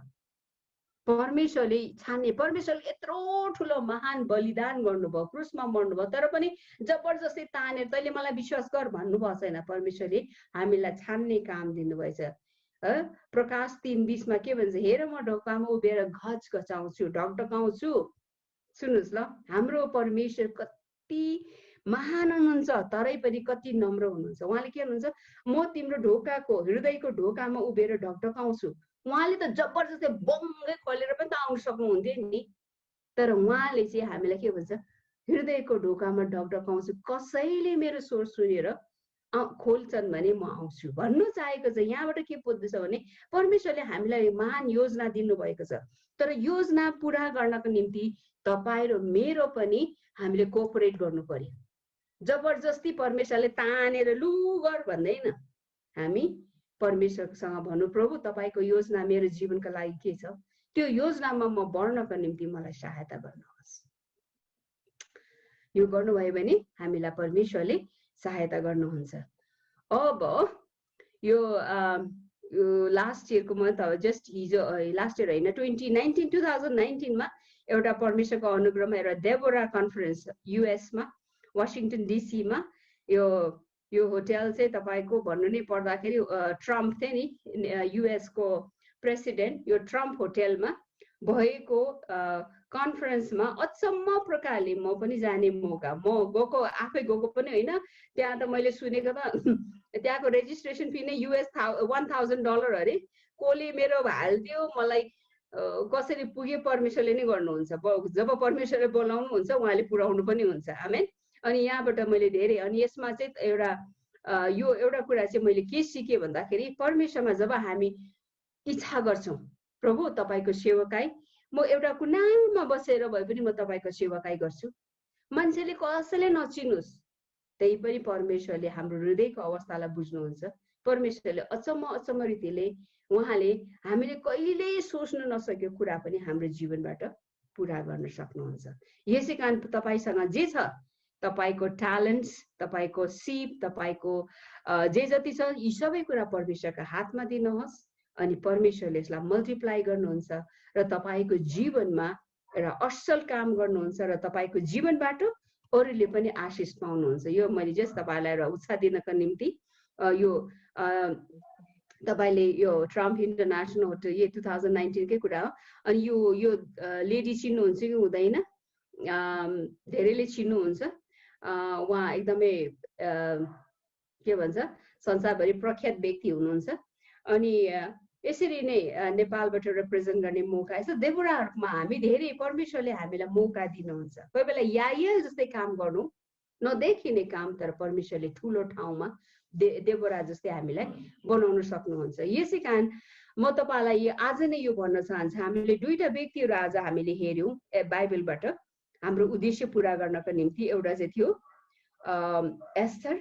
S1: परमेश्वरले छान्ने, परमेश्वरले यत्रो ठुलो महान बलिदान गर्नुभयो, क्रुसमा मर्नुभयो, तर पनि जबरजस्ती तानेर तैँले मलाई विश्वास गर भन्नुभएको छैन। परमेश्वरले हामीलाई छान्ने काम दिनुभएछ। प्रकाश 3:20 के भन्छ? हेर म ढोकामा उभिएर घच घचाउँछु, ढकढकाउँछु। सुन्नुहोस् ल, हाम्रो परमेश्वर कति महान हुनुहुन्छ, तरै पनि कति नम्र हुनुहुन्छ। उहाँले के हुनुहुन्छ? म तिम्रो ढोकाको, हृदयको ढोकामा उभिएर ढकढकाउँछु। उहाँले त जबरजस्ती बङ्गै खोलेर पनि त आउनु सक्नुहुन्थ्यो नि, तर उहाँले चाहिँ हामीलाई के भन्छ? हृदयको ढोकामा ढकढकाउँछु, कसैले मेरो स्वर सुनेर खोल्छन् भने म आउँछु भन्नु चाहेको छ। यहाँबाट के बुझ्दैछ भने परमेश्वरले हामीलाई महान योजना दिनुभएको छ, तर योजना पुरा गर्नको निम्ति तपाईँ र मेरो पनि हामीले कोअपरेट गर्नु पर्यो। जबरजस्ती परमेश्वरले तानेर लु गर भन्दैन। हामी परमेश्वरसँग भन्नु, प्रभु तपाईँको योजना मेरो जीवनका लागि के छ, त्यो योजनामा म बढ्नको निम्ति मलाई सहायता गर्नुहोस्। यो गर्नुभयो भने हामीलाई परमेश्वरले सहायता गर्नुहुन्छ। अब यो लास्ट इयरको म त जस्ट हिजो, लास्ट इयर होइन 2019 एउटा परमेश्वरको अनुग्रहमा एउटा देबोरा कन्फरेन्स युएसमा वासिङटन डिसीमा, यो होटल चाहिँ तपाईँको भन्नु नै पर्दाखेरि ट्रम्प थिए नि युएसको प्रेसिडेन्ट, यो ट्रम्प होटलमा भएको कन्फरेन्समा अचम्म प्रकारले म पनि जाने मौका, म गएको, आफै गएको पनि होइन, त्यहाँ त मैले सुनेको त त्यहाँको रेजिस्ट्रेसन फी नै $1,000 अरे। कसले मेरो हालिदियो, मलाई कसरी पुगे परमेश्वरले नै गर्नुहुन्छ। जब परमेश्वरले बोलाउनुहुन्छ उहाँले पुऱ्याउनु पनि हुन्छ। आमेन। अनि यहाँबाट मैले धेरै, अनि यसमा चाहिँ यो एउटा कुरा चाहिँ मैले के सिकेँ भन्दाखेरि, परमेश्वरमा जब हामी इच्छा गर्छौँ प्रभु तपाईँको सेवकाई, म एउटा कुनामा बसेर भए पनि म तपाईँको सेवकाई गर्छु, मान्छेले कसैले नचिन्नुहोस्, त्यही पनि परमेश्वरले हाम्रो हृदयको अवस्थालाई बुझ्नुहुन्छ। परमेश्वरले अचम्म रीतिले उहाँले हामीले कहिल्यै सोच्नु नसकेको कुरा पनि हाम्रो जीवनबाट पुरा गर्न सक्नुहुन्छ। यसै कारण तपाईँसँग जे छ, तपाईँको ट्यालेन्ट्स, तपाईँको सिप, तपाईँको जे जति छ, यी सबै कुरा परमेश्वरका हातमा दिनुहोस्, अनि परमेश्वरले यसलाई मल्टिप्लाई गर्नुहुन्छ र तपाईँको जीवनमा एउटा असल काम गर्नुहुन्छ र तपाईँको जीवनबाट अरूले पनि आशिष पाउनुहुन्छ। यो मैले जस्ट तपाईँलाई एउटा उत्साह दिनको निम्ति यो तपाईँले यो ट्रम्प इन्टरनेसनल होटल यो 2019 कै कुरा हो। अनि यो लेडी चिन्नुहुन्छ कि हुँदैन? धेरैले चिन्नुहुन्छ। उहाँ एकदमै के भन्छ संसारभरि प्रख्यात व्यक्ति हुनुहुन्छ। अनि यसरी नै नेपालबाट रिप्रेजेन्ट गर्ने मौका छ। देवराहरूमा हामी धेरै परमेश्वरले हामीलाई मौका दिनुहुन्छ। कोही बेला यायल जस्तै काम गर्नु नदेखिने काम, तर परमेश्वरले ठुलो ठाउँमा देवरा जस्तै हामीलाई बनाउन सक्नुहुन्छ। यसै कारण म तपाईँलाई आज नै यो भन्न चाहन्छु, हामीले दुईटा व्यक्तिहरू आज हामीले हेऱ्यौँ बाइबलबाट हाम्रो उद्देश्य पुरा गर्नको निम्ति। एउटा चाहिँ थियो एस्तर,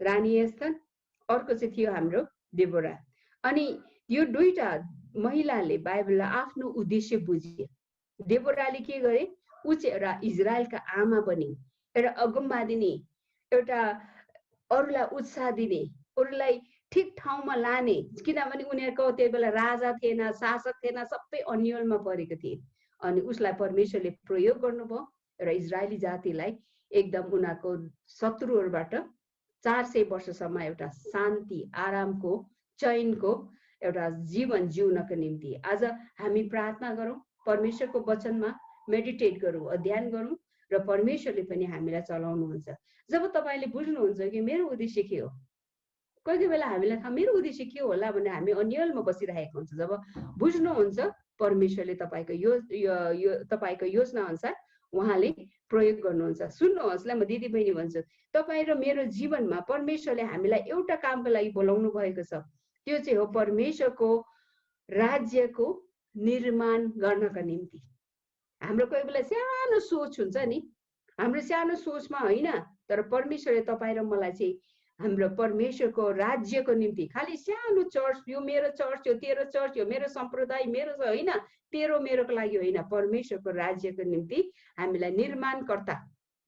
S1: रानी एस्तर, अर्को चाहिँ थियो हाम्रो देवरा। अनि यो दुईटा महिलाले बाइबललाई आफ्नो उद्देश्य बुझे। देवराले के गरे? ऊ चाहिँ एउटा इजरायलका आमा बनिन्, एउटा अगमवादिनी, एउटा अरूलाई उत्साह दिने, अरूलाई ठिक ठाउँमा लाने। किनभने उनीहरूको त्यही बेला राजा थिएन, शासक थिएन, सबै अन्यलमा परेको थिए। अनि उसलाई परमेश्वरले प्रयोग गर्नुभयो र इजरायली जातिलाई एकदम उनीहरूको शत्रुहरूबाट 400 वर्षसम्म एउटा शान्ति, आरामको, चैनको एउटा जीवन जिउनको निम्ति। आज हामी प्रार्थना गरौँ, परमेश्वरको वचनमा मेडिटेट गरौँ, अध्ययन गरौँ र परमेश्वरले पनि हामीलाई चलाउनुहुन्छ। जब तपाईँले बुझ्नुहुन्छ कि मेरो उद्देश्य के हो, कोही कोही बेला हामीलाई थाहा मेरो उद्देश्य के होला भने हामी अन्यलमा बसिरहेको हुन्छ। जब बुझ्नुहुन्छ परमेश्वरले तपाईँको योजना अनुसार उहाँले प्रयोग गर्नुहुन्छ। सुन्नुहोस् ल, म दिदी बहिनी भन्छु, तपाईँ र मेरो जीवनमा परमेश्वरले हामीलाई एउटा कामको लागि बोलाउनु भएको छ। त्यो चाहिँ हो परमेश्वरको राज्यको निर्माण गर्नका निम्ति। हाम्रो कोही बेला सानो सोच हुन्छ नि, हाम्रो सानो सोचमा होइन, तर परमेश्वरले तपाईँ र मलाई चाहिँ हाम्रो परमेश्वरको राज्यको निम्ति खालि सानो चर्च, यो मेरो चर्च हो, तेरो चर्च हो, मेरो सम्प्रदाय मेरो होइन, तेरो मेरोको लागि होइन, परमेश्वरको राज्यको निम्ति हामीलाई निर्माणकर्ता,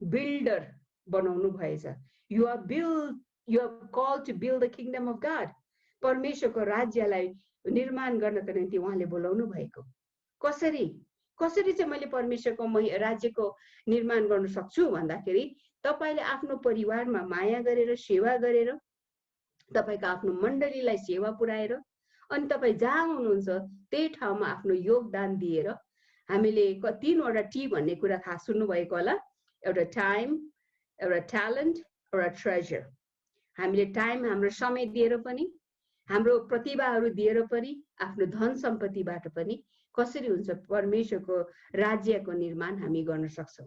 S1: बिल्डर बनाउनु भएछ। You are called to build the kingdom of God. परमेश्वरको राज्यलाई निर्माण गर्नको निम्ति उहाँले बोलाउनु भएको। कसरी चाहिँ मैले परमेश्वरको राज्यको निर्माण गर्न सक्छु भन्दाखेरि तपाईले आफ्नो परिवारमा माया गरेर, सेवा गरेर, तपाईको आफ्नो मण्डलीलाई सेवा पुर्याएर, अनि तपाईँ जहाँ हुनुहुन्छ त्यही ठाउँमा आफ्नो योगदान दिएर, हामीले 3वटा टी भन्ने कुरा थाहा सुन्नुभएको होला। एउटा टाइम, एउटा ट्यालेन्ट, एउटा ट्रेजर। हामीले टाइम, हाम्रो समय दिएर पनि, हाम्रो प्रतिभाहरू दिएर पनि, आफ्नो धन सम्पत्तिबाट पनि कसरी हुन्छ परमेश्वरको राज्यको निर्माण हामी गर्न सक्छौँ।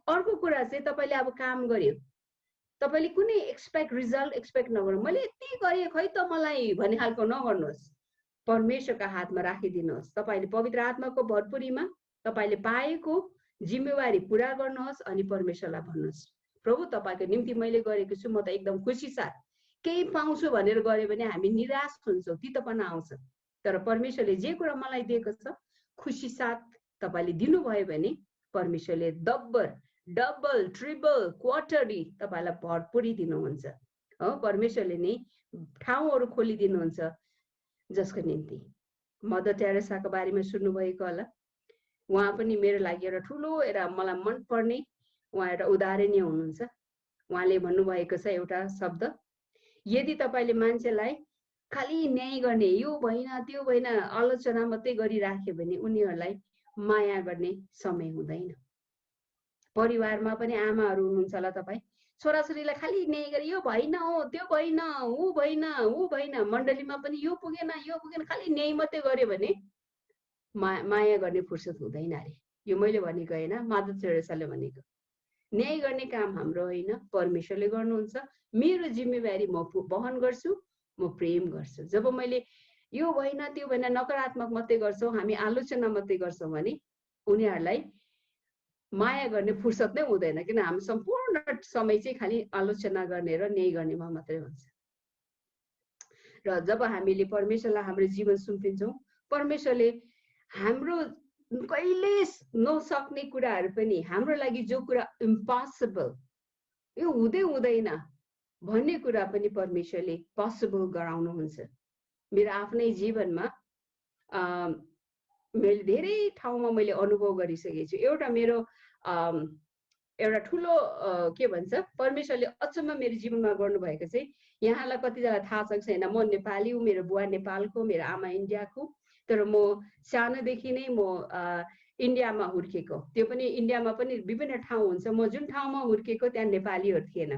S1: अर्को कुरा चाहिँ तपाईले अब काम गर्यो, तपाईले कुनै रिजल्ट एक्सपेक्ट नगर्नु। मैले यति गरेँ खै त मलाई भन्ने खालको नगर्नुहोस्। परमेश्वरका हातमा राखिदिनुहोस्। तपाईले पवित्र आत्माको भरपुरीमा तपाईले पाएको जिम्मेवारी पुरा गर्नुहोस् अनि परमेश्वरलाई भन्नुहोस्, प्रभु तपाईको निम्ति मैले गरेको छु, म त एकदम खुसी साथ केही पाउँछु भनेर गऱ्यो भने हामी निराश हुन्छौँ, तितोपना आउँछ। तर परमेश्वरले जे कुरा मलाई दिएको छ खुसी साथ तपाईले दिनुभयो भने परमेश्वरले डबल ट्रिपल क्वार्टरली तपाईलाई भरपुरी दिनुहुन्छ हो। परमेश्वरले नै ठाउँहरू खोलिदिनुहुन्छ जसको निम्ति। मदर टेरेसाको बारेमा सुन्नुभएको होला। उहाँ पनि मेरो लागि एउटा ठुलो एउटा मलाई मनपर्ने उहाँ एउटा उदाहरणीय हुनुहुन्छ। उहाँले भन्नुभएको छ एउटा शब्द, यदि तपाईले मान्छेलाई खालि न्याय गर्ने, यो भएन त्यो भएन आलोचना मात्रै गरिराख्यो भने उनीहरूलाई माया गर्ने समय हुँदैन। परिवारमा पनि आमाहरू हुनुहुन्छ होला, तपाईँ छोराछोरीलाई खालि न्याय गरे, यो भएन हो, त्यो भएन, ऊ भएन, मण्डलीमा पनि यो पुगेन, खालि न्याय मात्रै गर्यो भने माया गर्ने फुर्सद हुँदैन अरे। यो मैले भनेको होइन, मदर टेरेसाले भनेको। न्याय गर्ने काम हाम्रो होइन, परमेश्वरले गर्नुहुन्छ। मेरो जिम्मेवारी म वहन गर्छु, म प्रेम गर्छु। जब मैले यो भएन त्यो भएन नकारात्मक मात्रै गर्छौँ, हामी आलोचना मात्रै गर्छौँ भने उनीहरूलाई माया गर्ने फुर्सद नै हुँदैन, किन हामी सम्पूर्ण समय चाहिँ खालि आलोचना गर्ने र न्याय गर्नेमा मात्रै हुन्छ। र जब हामीले परमेश्वरलाई हाम्रो जीवन सुम्पिन्छौँ, परमेश्वरले हाम्रो कहिले नसक्ने कुराहरू पनि, हाम्रो लागि जो कुरा इम्पोसिबल, यो हुँदैन भन्ने कुरा पनि परमेश्वरले पोसिबल गराउनुहुन्छ। मेरो आफ्नै जीवनमा मैले धेरै ठाउँमा मैले अनुभव गरिसकेको छु। एउटा मेरो एउटा ठुलो के भन्छ परमेश्वरले अचम्म मेरो जीवनमा गर्नुभएको चाहिँ यहाँलाई कतिजना थाहा छ कि छैन, म नेपाली हुँ, मेरो बुवा नेपालको, मेरो आमा इन्डियाको, तर म सानोदेखि नै म इन्डियामा हुर्केको। त्यो पनि इन्डियामा पनि विभिन्न ठाउँ हुन्छ, म जुन ठाउँमा हुर्केको त्यहाँ नेपालीहरू थिएन,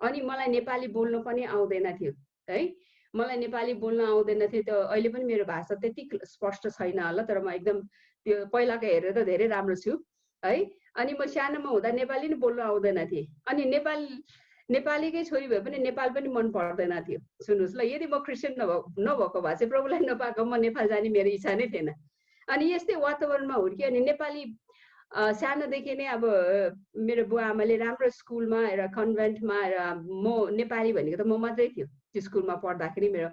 S1: अनि मलाई नेपाली बोल्नु पनि आउँदैन थियो है, मलाई नेपाली बोल्न आउँदैन थियो। त्यो अहिले पनि मेरो भाषा त्यति स्पष्ट छैन होला, तर म एकदम त्यो पहिलाको हेरेर त धेरै राम्रो छु है। अनि म सानोमा हुँदा नेपाली नै बोल्न आउँदैन थिएँ, अनि नेपालीकै छोरी भए पनि नेपाल पनि मन पर्दैन थियो। सुन्नुहोस् ल, यदि म क्रिस्चियन नभएको भए चाहिँ प्रभुलाई नपाएको म नेपाल जाने मेरो इच्छा नै थिएन। अनि यस्तै वातावरणमा हुर्केँ, अनि नेपाली सानोदेखि नै अब मेरो बुवा आमाले राम्रो स्कुलमा र कन्भेन्टमा, र म नेपाली भनेको त म मात्रै थियो त्यो स्कुलमा पढ्दाखेरि मेरो।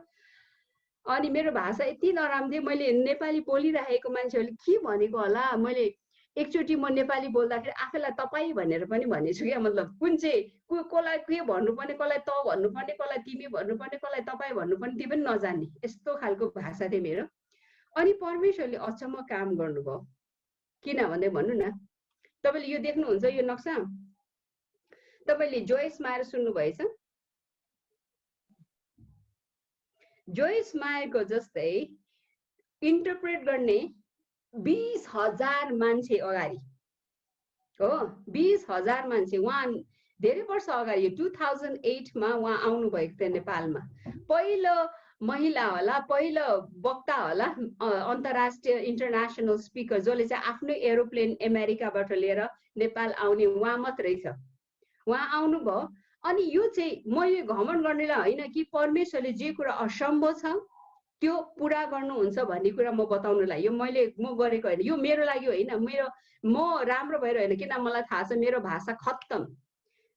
S1: अनि मेरो भाषा यति नराम्रो थियो, मैले नेपाली बोलिरहेको मान्छेहरूले के भनेको होला, मैले एकचोटि म नेपाली बोल्दाखेरि आफैलाई तपाईँ भनेर पनि भनेछु क्या, मतलब कुन चाहिँ कसलाई के भन्नुपर्ने, कसलाई त भन्नुपर्ने, कसलाई तिमी भन्नुपर्ने, कसलाई तपाईँ भन्नुपर्ने त्यो पनि नजान्ने, यस्तो खालको भाषा थियो मेरो। अनि परमेश्वरले अचम्म काम गर्नुभयो, किनभने भन्नु न, तपाईँले यो देख्नुहुन्छ यो नक्सा, तपाईँले जोइस मायर सुन्नुभएछ? जोइस मायरको जस्तै इन्टरप्रेट गर्ने 20,000 मान्छे अगाडि हो, 20,000 मान्छे। उहाँ धेरै वर्ष अगाडि 2008 मा उहाँ आउनुभएको थियो नेपालमा, पहिलो महिला होला, पहिलो वक्ता होला, अन्तर्राष्ट्रिय इन्टरनेसनल स्पिकर, जसले चाहिँ आफ्नो एरोप्लेन अमेरिकाबाट लिएर नेपाल आउने उहाँ मात्रै छ, उहाँ आउनुभयो। अनि यो चाहिँ म यो घमण्ड गर्नेलाई होइन कि परमेश्वरले जे कुरा असम्भव छ त्यो पुरा गर्नुहुन्छ भन्ने कुरा म बताउनुलाई यो म गरेको होइन, यो मेरो लागि होइन, म राम्रो भएर होइन, किन मलाई थाहा छ मेरो भाषा खत्तम।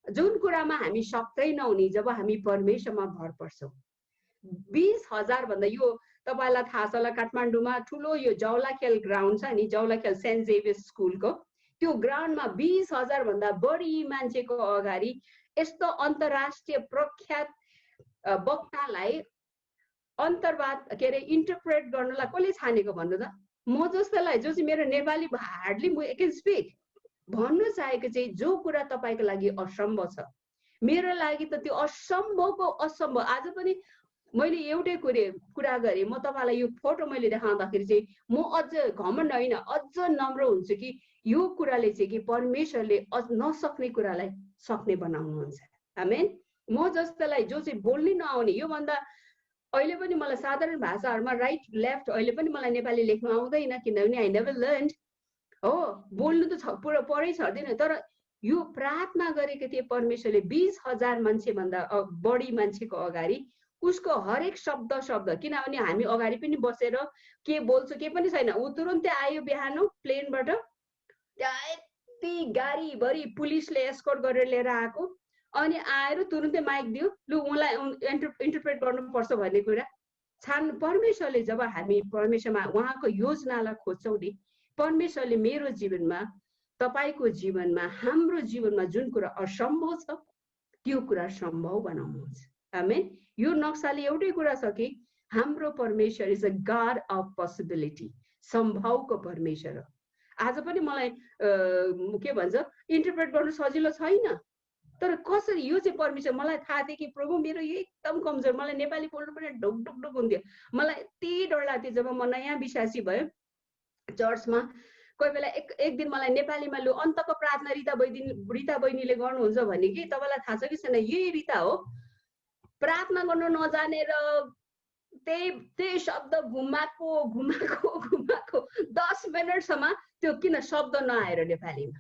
S1: जुन कुरामा हामी सक्दैनौँ नि, जब हामी परमेश्वरमा भर पर्छौँ। 20,000 भन्दा यो तपाईँलाई थाहा छ होला, काठमाडौँमा ठुलो यो जौलाखेल ग्राउन्ड छ नि, जौलाखेल सेन्ट जेभियर्स स्कुलको त्यो ग्राउन्डमा 20,000 भन्दा बढी मान्छेको अगाडि यस्तो अन्तर्राष्ट्रिय प्रख्यात वक्तालाई अन्तर्वाद के अरे इन्टरप्रेट गर्नलाई कसले छानेको भन्नु त? म जस्तोलाई, जो चाहिँ मेरो नेपाली हार्डली म क्यान स्पिक। भन्नु चाहेको चाहिँ जो कुरा तपाईँको लागि असम्भव छ, मेरो लागि त त्यो असम्भवको असम्भव। आज पनि मैले एउटै कुरा गरेँ, म तपाईँलाई यो फोटो मैले देखाउँदाखेरि चाहिँ म अझ घमण्ड होइन, अझ नम्र हुन्छु कि यो कुराले चाहिँ कि परमेश्वरले नसक्ने कुरालाई सक्ने बनाउनुहुन्छ। आमेन। म जस्तोलाई जो चाहिँ बोल्नै नआउने, योभन्दा अहिले पनि मलाई साधारण भाषाहरूमा राइट लेफ्ट अहिले पनि मलाई नेपाली लेख्नु आउँदैन, किनभने आई नेभर लर्न्ड हो, बोल्नु त परै छर्दैन। तर यो प्रार्थना गरेको थिएँ परमेश्वरले 20,000 मान्छेभन्दा बढी मान्छेको अगाडि उसको हरेक शब्द, किनभने हामी अगाडि पनि बसेर के बोल्छु के पनि छैन। ऊ तुरुन्तै आयो बिहान प्लेनबाट, त्यहाँ यति गाडीभरि पुलिसले एस्कोर्ट गरेर लिएर आएको, अनि आएर तुरुन्तै माइक दियो, लु उहाँलाई इन्टरप्रेट गर्नुपर्छ भन्ने कुरा। परमेश्वरले जब हामी परमेश्वरमा उहाँको योजनालाई खोज्छौँ नि, परमेश्वरले मेरो जीवनमा, तपाईँको जीवनमा, हाम्रो जीवनमा जुन कुरा असम्भव छ त्यो कुरा सम्भव बनाउनुहुन्छ। आमेन। यो नक्साले एउटै कुरा छ कि हाम्रो परमेश्वर is a God of possibility, सम्भवको परमेश्वर हो। आज पनि मलाई के भन्छ इन्टरप्रेट गर्नु सजिलो छैन, तर कसरी यो चाहिँ परमेश्वर, मलाई थाहा थियो कि प्रभु मेरो यो एकदम कमजोर, मलाई नेपाली बोल्नु पनि ढुक ढुक ढुक हुन्थ्यो, मलाई यति डर लाग्थ्यो। जब म नयाँ विश्वासी भयो चर्चमा, कोही बेला एक दिन मलाई नेपालीमा लु अन्तको प्रार्थना रिता बहिनीले गर्नुहुन्छ भने कि तपाईँलाई थाहा छ कि छैन, यही रिता हो, प्रार्थना गर्नु नजानेर त्यही शब्द घुमाएको 10 मिनटसम्म त्यो किन शब्द नआएर नेपालीमा,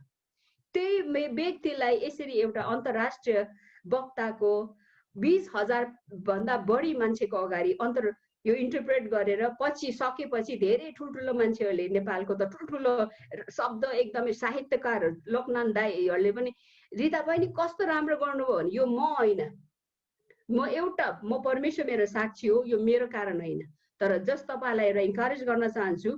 S1: त्यही व्यक्तिलाई यसरी एउटा अन्तर्राष्ट्रिय वक्ताको 20,000 भन्दा बढी मान्छेको अगाडि यो इन्टरप्रेट गरेर सकेपछि धेरै ठुल्ठुलो मान्छेहरूले, नेपालको त ठुल्ठुलो शब्द एकदमै साहित्यकार लोकनाथ दाईहरूले पनि रिता बहिनी कस्तो राम्रो गर्नुभयो भने, यो म होइन, म परमेश्वर मेरो साक्षी हो, यो मेरो कारण होइन, तर जस तपाईँलाई एउटा इन्करेज गर्न चाहन्छु,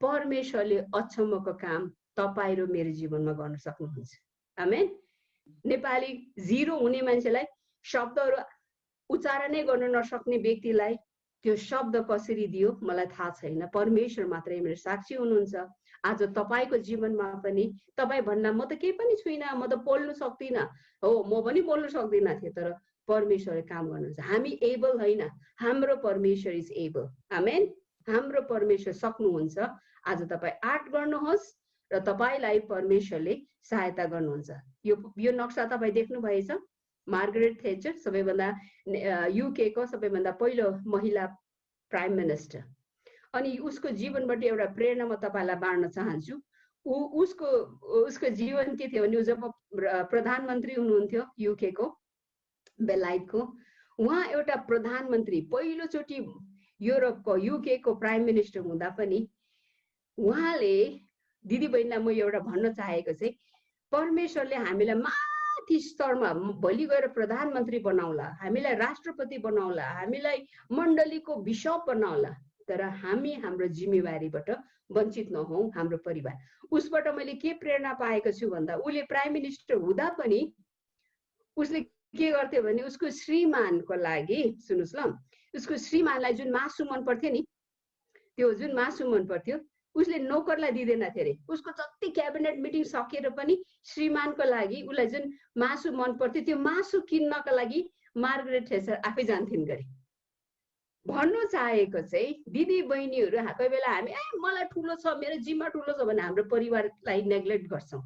S1: परमेश्वरले अचम्मको काम तपाईँ र मेरो जीवनमा गर्न सक्नुहुन्छ। आमेन। नेपाली जिरो हुने मान्छेलाई, शब्दहरू उच्चारणै गर्न नसक्ने व्यक्तिलाई त्यो शब्द कसरी दियो मलाई थाहा छैन, परमेश्वर मात्रै मेरो साक्षी हुनुहुन्छ। आज तपाईको जीवनमा पनि तपाई भन्दा म त केही पनि छुइनँ, म त बोल्नु सक्दिनँ, हो म पनि बोल्नु सक्दिनँ थिएँ, तर परमेश्वरले काम गर्नुहुन्छ। हामी एबल होइन, हाम्रो परमेश्वर इज एबल। आमेन। हाम्रो परमेश्वर सक्नुहुन्छ। आज तपाई आर्ट गर्नुहोस् र तपाईलाई परमेश्वरले सहायता गर्नुहुन्छ। यो नक्सा तपाई देख्नु भएछ। मार्गरेट थेचर सबैभन्दा युके को सबैभन्दा पहिलो महिला प्राइम मिनिस्टर। अनि उसको जीवनबाट एउटा प्रेरणा म तपाईलाई बाँड्न चाहन्छु। उसको जीवन के थियो भने जब प्रधानमन्त्री हुनुहुन्थ्यो युके को, बेलायतको, उहाँ एउटा प्रधानमन्त्री पहिलोचोटि युरोपको युके को प्राइम मिनिस्टर हुँदा पनि उहाँले दिदी बहिनीलाई म एउटा भन्न चाहेको चाहिँ परमेश्वरले हामीलाई माथि स्तरमा भोलि गएर प्रधानमन्त्री बनाउला, हामीलाई राष्ट्रपति बनाउला, हामीलाई मण्डलीको बिशप बनाउला, तर हामी हाम्रो जिम्मेवारीबाट वञ्चित नहौं। हाम्रो परिवार, उसबाट मैले के प्रेरणा पाएको छु भन्दा उले प्राइम मिनिस्टर हुँदा पनि उसले के गर्थ्यो भने उसको श्रीमानको लागि, सुन्नुस् ल, उसको श्रीमानलाई जुन मासु मन पर्थ्यो नि, त्यो जुन मासु मन पर्थ्यो उसले नोकरलाई दिँदैन थियो अरे। उसको जति क्याबिनेट मिटिङ सकेर पनि श्रीमानको लागि उसलाई जुन मासु मन पर्थ्यो त्यो मासु किन्नका लागि मार्गरेट थेचर आफै जान्थिन् गरे। भन्नु चाहेको चाहिँ दिदी बहिनीहरू कोही बेला हामी मलाई ठुलो छ, मेरो जिम्मा ठुलो छ भने हाम्रो परिवारलाई नेग्लेक्ट गर्छौं।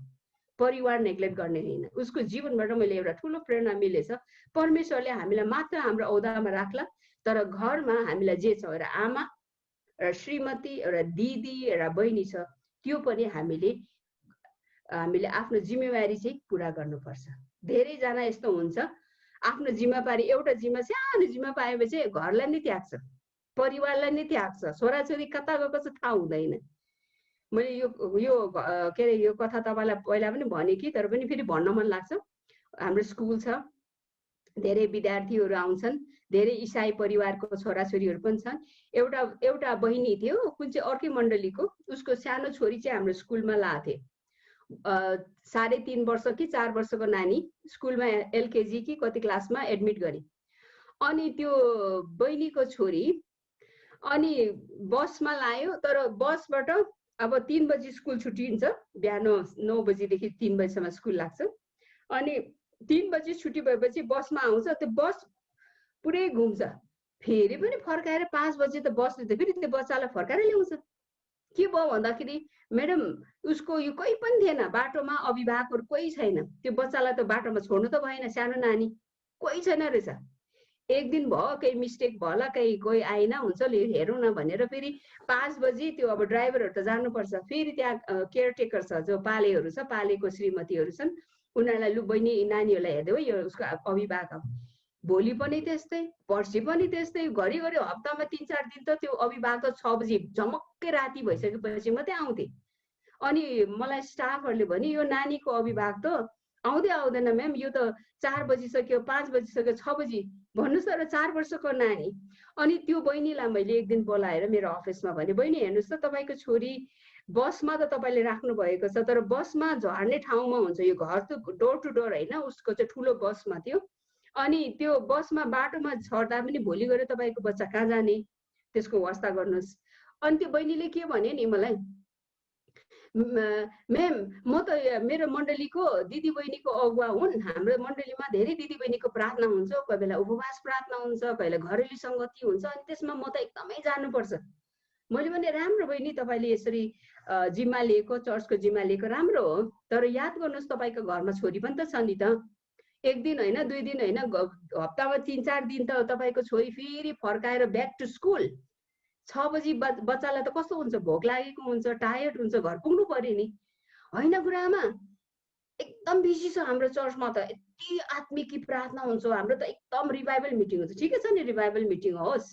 S1: परिवार नेग्लेक्ट गर्ने होइन। उसको जीवनबाट मैले एउटा ठुलो प्रेरणा मिलेछ। परमेश्वरले हामीलाई मात्र हाम्रो औदामा राख्ला, तर घरमा हामीलाई जे छ, एउटा आमा, एउटा श्रीमती, एउटा दिदी, एउटा बहिनी छ, त्यो पनि हामीले आफ्नो जिम्मेवारी चाहिँ पुरा गर्नुपर्छ। धेरैजना यस्तो हुन्छ आफ्नो जिम्मेवारी, एउटा सानो जिम्मा पाएपछि घरलाई नै त्याग्छ, परिवारलाई नै त्याग्छ, छोराछोरी कता गएको छ थाहा हुँदैन। मैले यो के अरे यो कथा तपाईलाई पहिला पनि भने कि, तर पनि फेरि भन्न मन लाग्छ। हाम्रो स्कुल छ, धेरै विद्यार्थीहरू आउँछन्, धेरै इसाई परिवारको छोराछोरीहरू पनि छन्। एउटा बहिनी थियो कुन चाहिँ अर्कै मण्डलीको, उसको सानो छोरी चाहिँ हाम्रो स्कुलमा लाथे। 3.5 वर्ष कि 4 वर्षको नानी स्कुलमा एलकेजी कि कति क्लासमा एडमिट गरे। अनि त्यो बहिनीको छोरी अनि बसमा लायो, तर बसबाट अब 3 बजी स्कुल छुट्टिन्छ, बिहान 9 बजीदेखि 3 बजीसम्म स्कुल लाग्छ। अनि 3 बजी छुट्टी भएपछि बसमा आउँछ, त्यो बस पुरै घुम्छ, फेरि पनि फर्काएर 5 बजी त बसले त फेरि त्यो बच्चालाई फर्काएर ल्याउँछ। के भयो भन्दाखेरि म्याडम उसको यो कोही पनि थिएन, बाटोमा अभिभावकहरू कोही छैन, त्यो बच्चालाई त बाटोमा छोड्नु त भएन, सानो नानी कोही छैन रहेछ। एक दिन भयो केही मिस्टेक भयो होला, कोही आएन, हुन्छ हेरौँ न भनेर फेरि 5 बजी त्यो अब ड्राइभरहरू त जानुपर्छ, फेरि त्यहाँ केयरटेकर छ, जो पालेहरू छ, पालेको श्रीमतीहरू छन्, उनीहरूलाई लु बहिनी नानीहरूलाई हेर्दै हो, यो उसको अभिभावक। भोलि पनि त्यस्तै, पर्सि पनि त्यस्तै, घरिघरि हप्तामा 3-4 दिन त त्यो अभिभावक 6 बजी झमक्कै राति भइसकेपछि मात्रै आउँथे। अनि मलाई स्टाफहरूले भने यो नानीको अभिभावक त आउँदै आउँदैन म्याम, यो त 4 बजिसक्यो, 5 बजिसक्यो, 6 बजी भन्नुहोस् तर 4 वर्षको नानी। अनि त्यो बहिनीलाई मैले एक दिन बोलाएर मेरो अफिसमा भने, बहिनी हेर्नुहोस् त तपाईँको छोरी बसमा त तपाईँले राख्नु भएको छ, तर बसमा झर्ने ठाउँमा हुन्छ, यो घर त डोर टु डोर होइन, उसको चाहिँ ठुलो बसमा थियो। अनि त्यो बसमा बाटोमा छर्दा पनि भोलि गएर तपाईँको बच्चा कहाँ जाने, त्यसको व्यवस्था गर्नुहोस्। अनि त्यो बहिनीले के भन्यो नि मलाई, म्याम म त मेरो मण्डलीको दिदी बहिनीको अगुवा हुन्, हाम्रो मण्डलीमा धेरै दिदी बहिनीको प्रार्थना हुन्छ, कोही बेला उपवास प्रार्थना हुन्छ, कोही बेला घरेलु सङ्गति हुन्छ, अनि त्यसमा म त एकदमै जानुपर्छ। मैले भने राम्रो बहिनी, तपाईँले यसरी जिम्मा लिएको, चर्चको जिम्मा लिएको राम्रो हो, तर याद गर्नुहोस् तपाईँको घरमा छोरी पनि त छ नि त। एक दिन होइन, 2 दिन होइन, हप्तामा 3-4 दिन त तपाईँको छोरी फेरि फर्काएर ब्याक टु स्कुल। 6 बजी बच्चालाई त कस्तो हुन्छ, भोक लागेको हुन्छ, टायर्ड हुन्छ, घर पुग्नु पर्यो नि। होइन गुरुआमा, एकदम बिजी छ हाम्रो चर्चमा त, यति आत्मिकी प्रार्थना हुन्छ, हाम्रो त एकदम रिभाइभल मिटिङ हुन्छ। ठिकै छ नि, रिभाइभल मिटिङ होस्,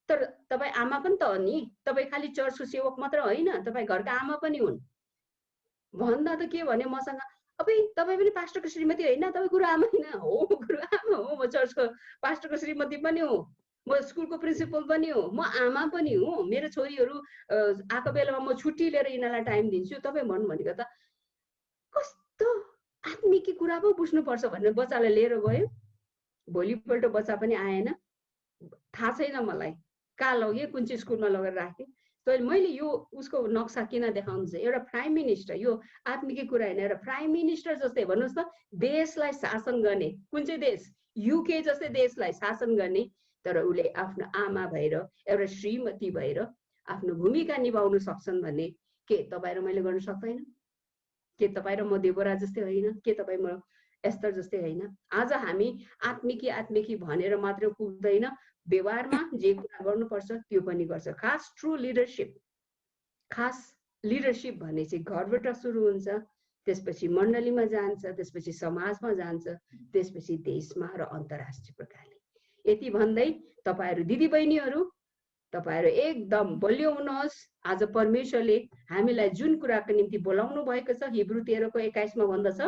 S1: तर तपाईँ आमा पनि त हो नि, तपाईँ खालि चर्चको सेवक मात्र होइन, तपाईँ घरका आमा पनि हुन्। भन्दा त के भने मसँग, अब तपाईँ पनि पास्टरको श्रीमती होइन, तपाईँ गुरुआमा होइन? हो गुरुआमा हो, म चर्चको पास्टरको श्रीमती पनि हो, म स्कुलको प्रिन्सिपल पनि हो, म आमा पनि हो, मेरो छोरीहरू आएको बेलामा म छुट्टी लिएर यिनीहरूलाई टाइम दिन्छु। तपाईँ भन्नु भनेको त कस्तो आत्मिकी कुरा पो बुझ्नुपर्छ भनेर बच्चालाई लिएर गयो। भोलिपल्ट बच्चा पनि आएन, थाहा छैन मलाई, कहाँ लगे, कुन चाहिँ स्कुलमा लगेर राखेँ। तैँले मैले यो उसको नक्सा किन देखाउनु छ, एउटा प्राइम मिनिस्टर, यो आत्मिकै कुरा होइन, एउटा प्राइम मिनिस्टर जस्तै भन्नुहोस् त, देशलाई शासन गर्ने, कुन चाहिँ देश, युके जस्तै देशलाई शासन गर्ने, तर उसले आफ्नो आमा भएर एउटा श्रीमती भएर आफ्नो भूमिका निभाउन सक्छन् भन्ने के तपाईँ र मैले गर्न सक्दैन? के तपाईँ र म देवरा जस्तै होइन? के तपाईँ म एस्तर जस्तै होइन? आज हामी आत्मिकी भनेर मात्र पुग्दैन, व्यवहारमा जे कुरा गर्नुपर्छ त्यो पनि गर्छ। खास ट्रु लिडरसिप, खास लिडरसिप भन्ने चाहिँ घरबाट सुरु हुन्छ, त्यसपछि मण्डलीमा जान्छ, त्यसपछि समाजमा जान्छ, त्यसपछि देशमा र अन्तर्राष्ट्रिय प्रकारले। यति भन्दै तपाईहरू दिदीबहिनीहरू, तपाईहरू एकदम बलियो हुनुहोस्। आज परमेश्वरले हामीलाई जुन कुराको निम्ति बोलाउनु भएको छ, हिब्रू 13:21 भन्दछ,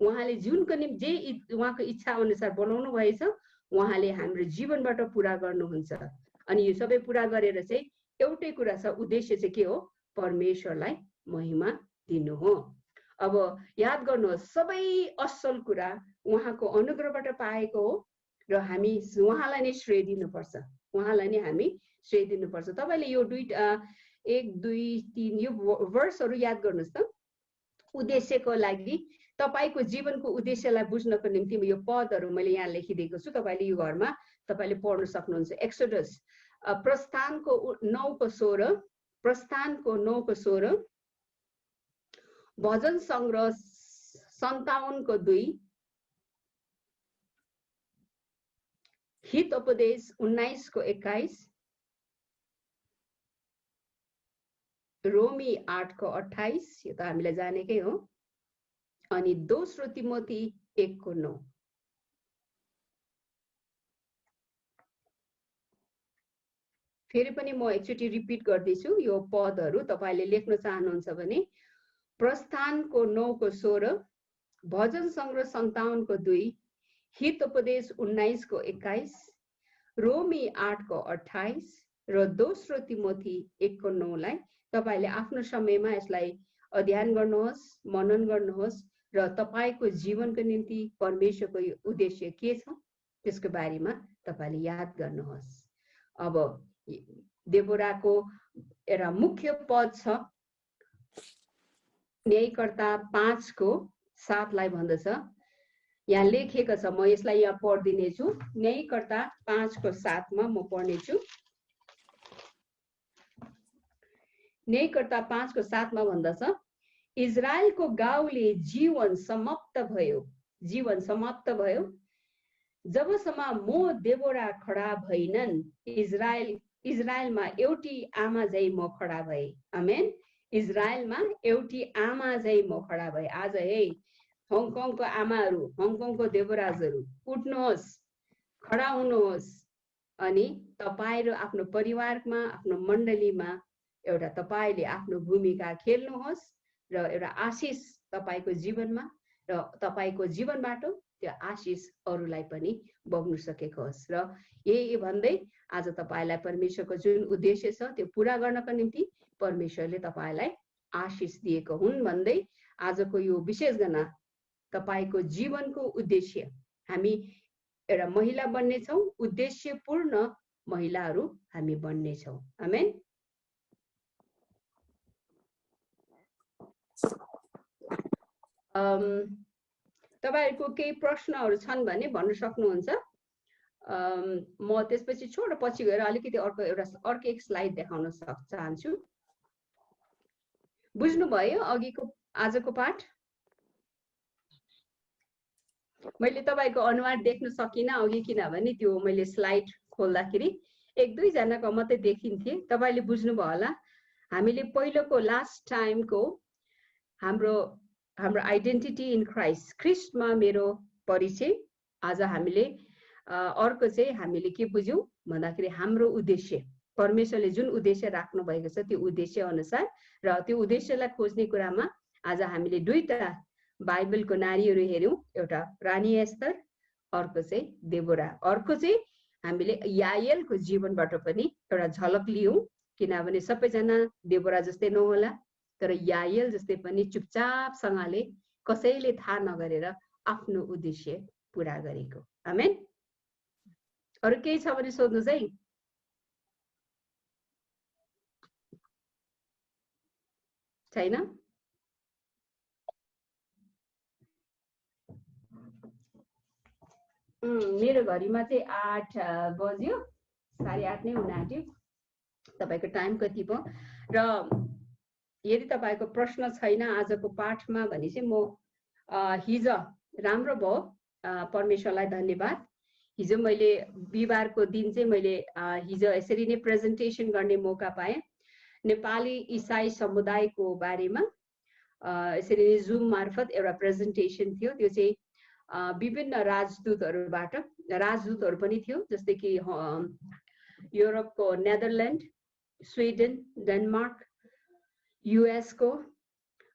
S1: उहाँले जुनको निम्ति जे उहाँको इच्छा अनुसार बोलाउनु भएछ, उहाँले हाम्रो जीवनबाट पुरा गर्नुहुन्छ। अनि यो सबै पुरा गरेर चाहिँ एउटै कुरा छ, उद्देश्य चाहिँ के हो? परमेश्वरलाई महिमा दिनु हो। अब याद गर्नुहोस्, सबै असल कुरा उहाँको अनुग्रहबाट पाएको हो र हामी उहाँलाई नै श्रेय दिनुपर्छ, उहाँलाई नै हामी श्रेय दिनुपर्छ। तपाईँले यो 1, 2, 3 यो वर्सहरू याद गर्नुहोस् त। उद्देश्यको लागि, तपाईँको जीवनको उद्देश्यलाई बुझ्नको निम्ति यो पदहरू मैले यहाँ लेखिदिएको छु, तपाईँले यो घरमा तपाईँले पढ्न सक्नुहुन्छ। एक्सोडस प्रस्थानको 9:16, प्रस्थानको 9:16, भजन सङ्ग्रह 57:2, हित उपदेश 19:21, रोमी 8:28, यो त हामीलाई जानेकै हो, अनि दोस्रो तिमोथी 1:9। फेरि पनि म एकचोटि रिपिट गर्दैछु यो पदहरू, तपाईँले लेख्न चाहनुहुन्छ भने प्रस्थानको 9:16, भजन सङ्ग्रह 57:2, हित उपदेश 19:21, रोमी 8:28 र दोस्रो तिमोथी 1:9 तपाईँले आफ्नो समयमा यसलाई अध्ययन गर्नुहोस्, मनन गर्नुहोस् र तपाईँको जीवनको निम्ति परमेश्वरको उद्देश्य के छ त्यसको बारेमा तपाईँले याद गर्नुहोस्। अब देबोराको एउटा मुख्य पद छ, न्यायकर्ता 5:7 भन्दछ, यहाँ लेखेको छ, म यसलाई यहाँ पढिदिनेछु। न्यायकर्ता 5:7 म पढ्नेछु। न्यायकर्ता 5:7 भन्दछ, इजरायलको गाउँले जीवन समाप्त भयो, जीवन समाप्त भयो, जबसम्म म देबोरा खडा भइनन्, इजरायलमा एउटी आमा झै म खडा भए। आमेन। इजरायलमा एउटी आमा झै म खडा भए। आज हे हङकङको आमाहरू, हङकङको देवराजहरू, उठ्नुहोस्, खडा हुनुहोस्, अनि तपाईँ र आफ्नो परिवारमा, आफ्नो मण्डलीमा एउटा तपाईँले आफ्नो भूमिका खेल्नुहोस् र एउटा आशिष तपाईँको जीवनमा र तपाईँको जीवनबाट त्यो आशिष अरूलाई पनि बग्नु सकेको होस्। र यही भन्दै आज तपाईँलाई परमेश्वरको जुन उद्देश्य छ त्यो पुरा गर्नको निम्ति परमेश्वरले तपाईँलाई आशिष दिएको हुन् भन्दै आजको यो विशेष गणना तपाईँको जीवनको उद्देश्य, हामी एउटा महिला बन्नेछौँ, उद्देश्यपूर्ण महिलाहरू हामी बन्नेछौँ। आमेन। तपाईहरुको केही प्रश्नहरू छन् भने भन्न सक्नुहुन्छ। म त्यसपछि छोड पछि गएर अलिकति अर्को एक स्लाइड देखाउन चाहन्छु। बुझ्नुभयो अघिको आजको पाठ? मैले तपाईको अनुहार देख्न सकिनँ अघि, किनभने त्यो मैले स्लाइड खोल्दाखेरि 1-2 जनाको मात्रै देखिन्थे। तपाईले बुझ्नुभयो होला। हामीले पहिलोको लास्ट टाइमको हाम्रो आइडेन्टिटी इन क्राइस्ट, ख्रिस्टमा मेरो परिचय। आज हामीले अर्को चाहिँ हामीले के बुझ्यौं भन्दाखेरि हाम्रो उद्देश्य, परमेश्वरले जुन उद्देश्य राख्नु भएको छ त्यो उद्देश्य अनुसार, र त्यो उद्देश्यलाई खोज्ने कुरामा आज हामीले 2टा बाइबलको नारीहरू हेर्यौं। एउटा रानी एस्तर, अर्को चाहिँ देबोरा। अर्को चाहिँ हामीले याएलको जीवनबाट पनि एउटा झलक लियौं, किनभने सबैजना देबोरा जस्तै नहोला, तर याएल जस्तै पनि चुपचापसँगले कसैले थाहा नगरेर आफ्नो उद्देश्य पूरा गरेको। आमेन। अरु केही छ भने सोध्नुस् है। छैन? मेरो घडीमा चाहिँ 8 बज्यो, 8:30 नै हुन आँट्यो। तपाईको टाइम कति भयो? र यदि तपाईको प्रश्न छैन आजको पाठमा भने चाहिँ म हिजो राम्रो भयो, परमेश्वरलाई धन्यवाद। हिजो मैले बिहिबारको दिन चाहिँ मैले हिजो यसरी नै प्रेजेन्टेसन गर्ने मौका पाएँ। नेपाली इसाई समुदायको बारेमा यसरी नै जुम मार्फत एउटा प्रेजेन्टेसन थियो। त्यो चाहिँ विभिन्न राजदूतहरू पनि थियो, जस्तै कि युरोपको नेदरल्यान्ड, स्विडेन, डेनमार्क, युएस को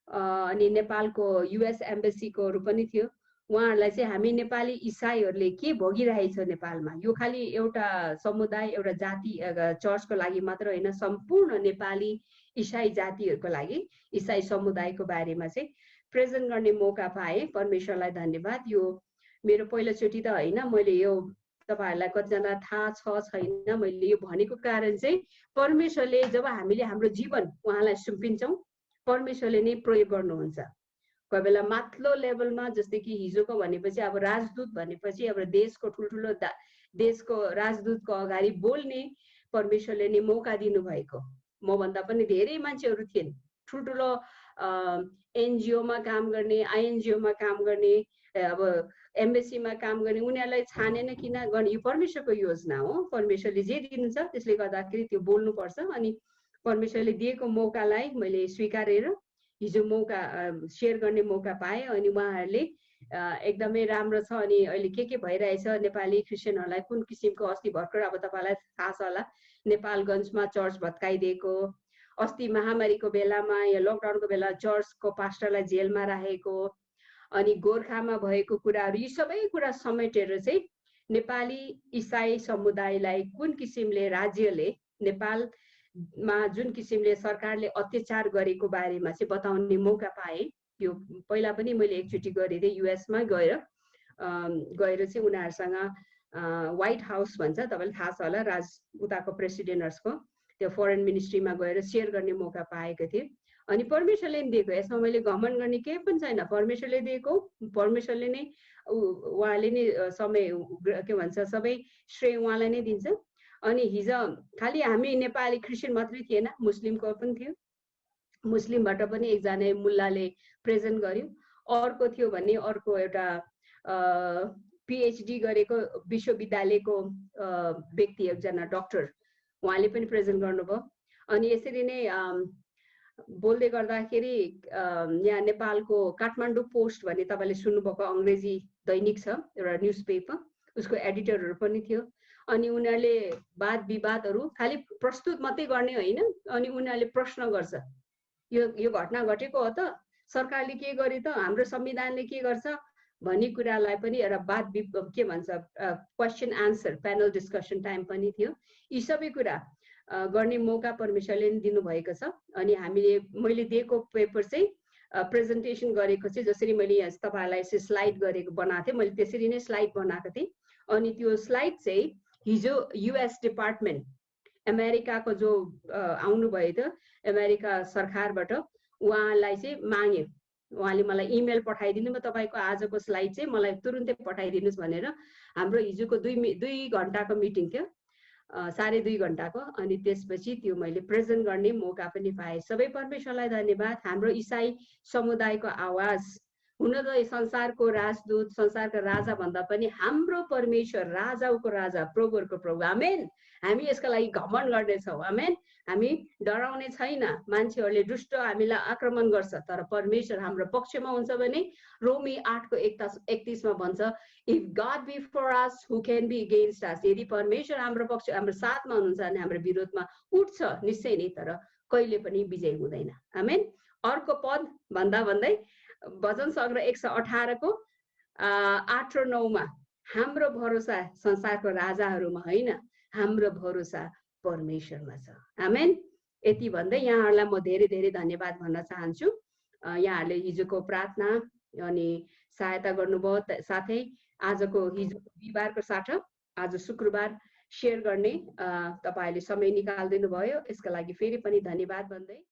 S1: अनि नेपालको युएस एम्बेसीकोहरू पनि थियो। उहाँहरूलाई चाहिँ हामी नेपाली इसाईहरूले के भोगिरहेछ नेपालमा, यो खालि एउटा समुदाय एउटा जाति चर्चको लागि मात्र होइन, सम्पूर्ण नेपाली इसाई जातिहरूको लागि, इसाई समुदायको बारेमा चाहिँ प्रेजेन्ट गर्ने मौका पाएँ। परमेश्वरलाई धन्यवाद। यो मेरो पहिलोचोटि त होइन, मैले यो तपाईहरूलाई कतिजना थाहा छ छैन, मैले यो भनेको कारण चाहिँ परमेश्वरले जब हामीले हाम्रो जीवन उहाँलाई सुम्पिन्छौँ, परमेश्वरले नै प्रयोग गर्नुहुन्छ। कोही बेला माथिल्लो लेभलमा, जस्तै कि हिजोको भनेपछि अब राजदूत भनेपछि अब देशको ठुल्ठुलो देशको राजदूतको अगाडि बोल्ने परमेश्वरले नै मौका दिनुभएको। मभन्दा पनि धेरै मान्छेहरू थिए, ठुल्ठुलो एनजिओमा काम गर्ने, आइएनजिओमा काम गर्ने, अब एम्बेसीमा काम गर्ने, उनीहरूलाई छानेन किन गर्ने, यो परमेश्वरको योजना हो। परमेश्वरले जे दिनुहुन्छ त्यसले गर्दाखेरि त्यो बोल्नुपर्छ। अनि परमेश्वरले दिएको मौकालाई मैले स्वीकारेर हिजो मौका सेयर गर्ने मौका पाएँ। अनि उहाँहरूले एकदमै राम्रो छ। अनि अहिले के भइरहेछ नेपाली क्रिस्चियनहरूलाई, कुन किसिमको अस्ति भर्खर अब तपाईँलाई थाहा छ होला, नेपालगञ्जमा चर्च भत्काइदिएको, अस्ति महामारीको बेलामा या लकडाउनको बेला चर्चको पास्टरलाई जेलमा राखेको, अनि गोर्खामा भएको कुराहरू, यी सबै कुरा समेटेर चाहिँ नेपाली इसाई समुदायलाई कुन किसिमले राज्यले नेपालमा जुन किसिमले सरकारले अत्याचार गरेको बारेमा चाहिँ बताउने मौका पाएँ। यो पहिला पनि मैले एकचोटि गरेँ थिएँ, युएसमा गएर चाहिँ उनीहरूसँग व्हाइट हाउस भन्छ, तपाईँलाई थाहा छ होला, उताको प्रेसिडेन्टहरूको त्यो फरेन मिनिस्ट्रीमा गएर सेयर गर्ने मौका पाएको थिएँ। अनि परमेश्वरले नि दिएको, यसमा मैले घमण्ड गर्ने केही पनि छैन। परमेश्वरले दिएको, परमेश्वरले नै उहाँले नै समय के भन्छ सबै श्रेय उहाँलाई नै दिन्छ। अनि हिजो खालि हामी नेपाली क्रिस्चियन मात्रै थिएन, मुस्लिमको पनि थियो। मुस्लिमबाट पनि एकजना मुल्लाले प्रेजेन्ट गर्यो। अर्को थियो भने अर्को एउटा पिएचडी गरेको विश्वविद्यालयको व्यक्ति, एकजना डक्टर, उहाँले पनि प्रेजेन्ट गर्नुभयो। अनि यसरी नै बोल्दै गर्दाखेरि यहाँ नेपालको काठमाडौँ पोस्ट भन्ने तपाईँले सुन्नुभएको अङ्ग्रेजी दैनिक छ, एउटा न्युज पेपर, उसको एडिटरहरू पनि थियो। अनि उनीहरूले वाद विवादहरू खालि प्रस्तुत मात्रै गर्ने होइन, अनि उनीहरूले प्रश्न गर्छ, यो घटना घटेको हो त, सरकारले के गर्यो त, हाम्रो संविधानले के गर्छ भन्ने कुरालाई पनि एउटा वाद के भन्छ question answer panel discussion time पनि थियो। यी सबै कुरा गर्ने मौका परमेश्वरले दिनुभएको छ। अनि मैले दिएको पेपर चाहिँ प्रेजेन्टेसन गरेको चाहिँ जसरी मैले यहाँ तपाईँहरूलाई स्लाइड बनाएको थिएँ, मैले त्यसरी नै स्लाइड बनाएको थिएँ। अनि त्यो स्लाइड चाहिँ हिजो युएस डिपार्टमेन्ट, अमेरिकाको जो आउनुभयो थियो अमेरिका सरकारबाट, उहाँलाई चाहिँ माग्यो, उहाँले मलाई इमेल पठाइदिनु म तपाईँको आजको स्लाइड चाहिँ मलाई तुरुन्तै पठाइदिनुहोस् भनेर। हाम्रो हिजोको 2 घन्टाको मिटिङ थियो, 2.5 घन्टाको। अनि त्यसपछि त्यो मैले प्रेजेन्ट गर्ने मौका पनि पाएँ। सबै परमेश्वरलाई धन्यवाद। हाम्रो इसाई समुदायको आवाज, हुन त संसारको राजदूत, संसारका राजा भन्दा पनि हाम्रो परमेश्वर राजाको राजा, प्रभुहरूको प्रभु। आमेन। हामी यसका लागि घमण्ड गर्नेछौँ। आमेन। हामी डराउने छैन। मान्छेहरूले दुष्ट हामीलाई आक्रमण गर्छ, तर परमेश्वर हाम्रो पक्षमा हुन्छ भने रोमी 8:31 मा भन्छ, if God be for us who can be against us. यदि परमेश्वर हाम्रो पक्ष हाम्रो साथमा हुनुहुन्छ भने हाम्रो विरोधमा उठ्छ निश्चय नै, तर कहिले पनि विजय हुँदैन। आमेन। अर्को पद भन्दै भजन सङ्ग्रह 118 को 8 र 9 मा, हाम्रो भरोसा संसारको राजाहरूमा होइन, हाम्रो भरोसा परमेश्वरमा छ। आमेन। यति भन्दै यहाँहरूलाई म धेरै धेरै धन्यवाद भन्न चाहन्छु। यहाँहरूले हिजोको प्रार्थना अनि सहायता गर्नुभयो, साथै आजको हिजोको बिहिबारको साथ आज शुक्रबार सेयर गर्ने तपाईँहरूले समय निकालिदिनु भयो, यसका लागि फेरि पनि धन्यवाद भन्दै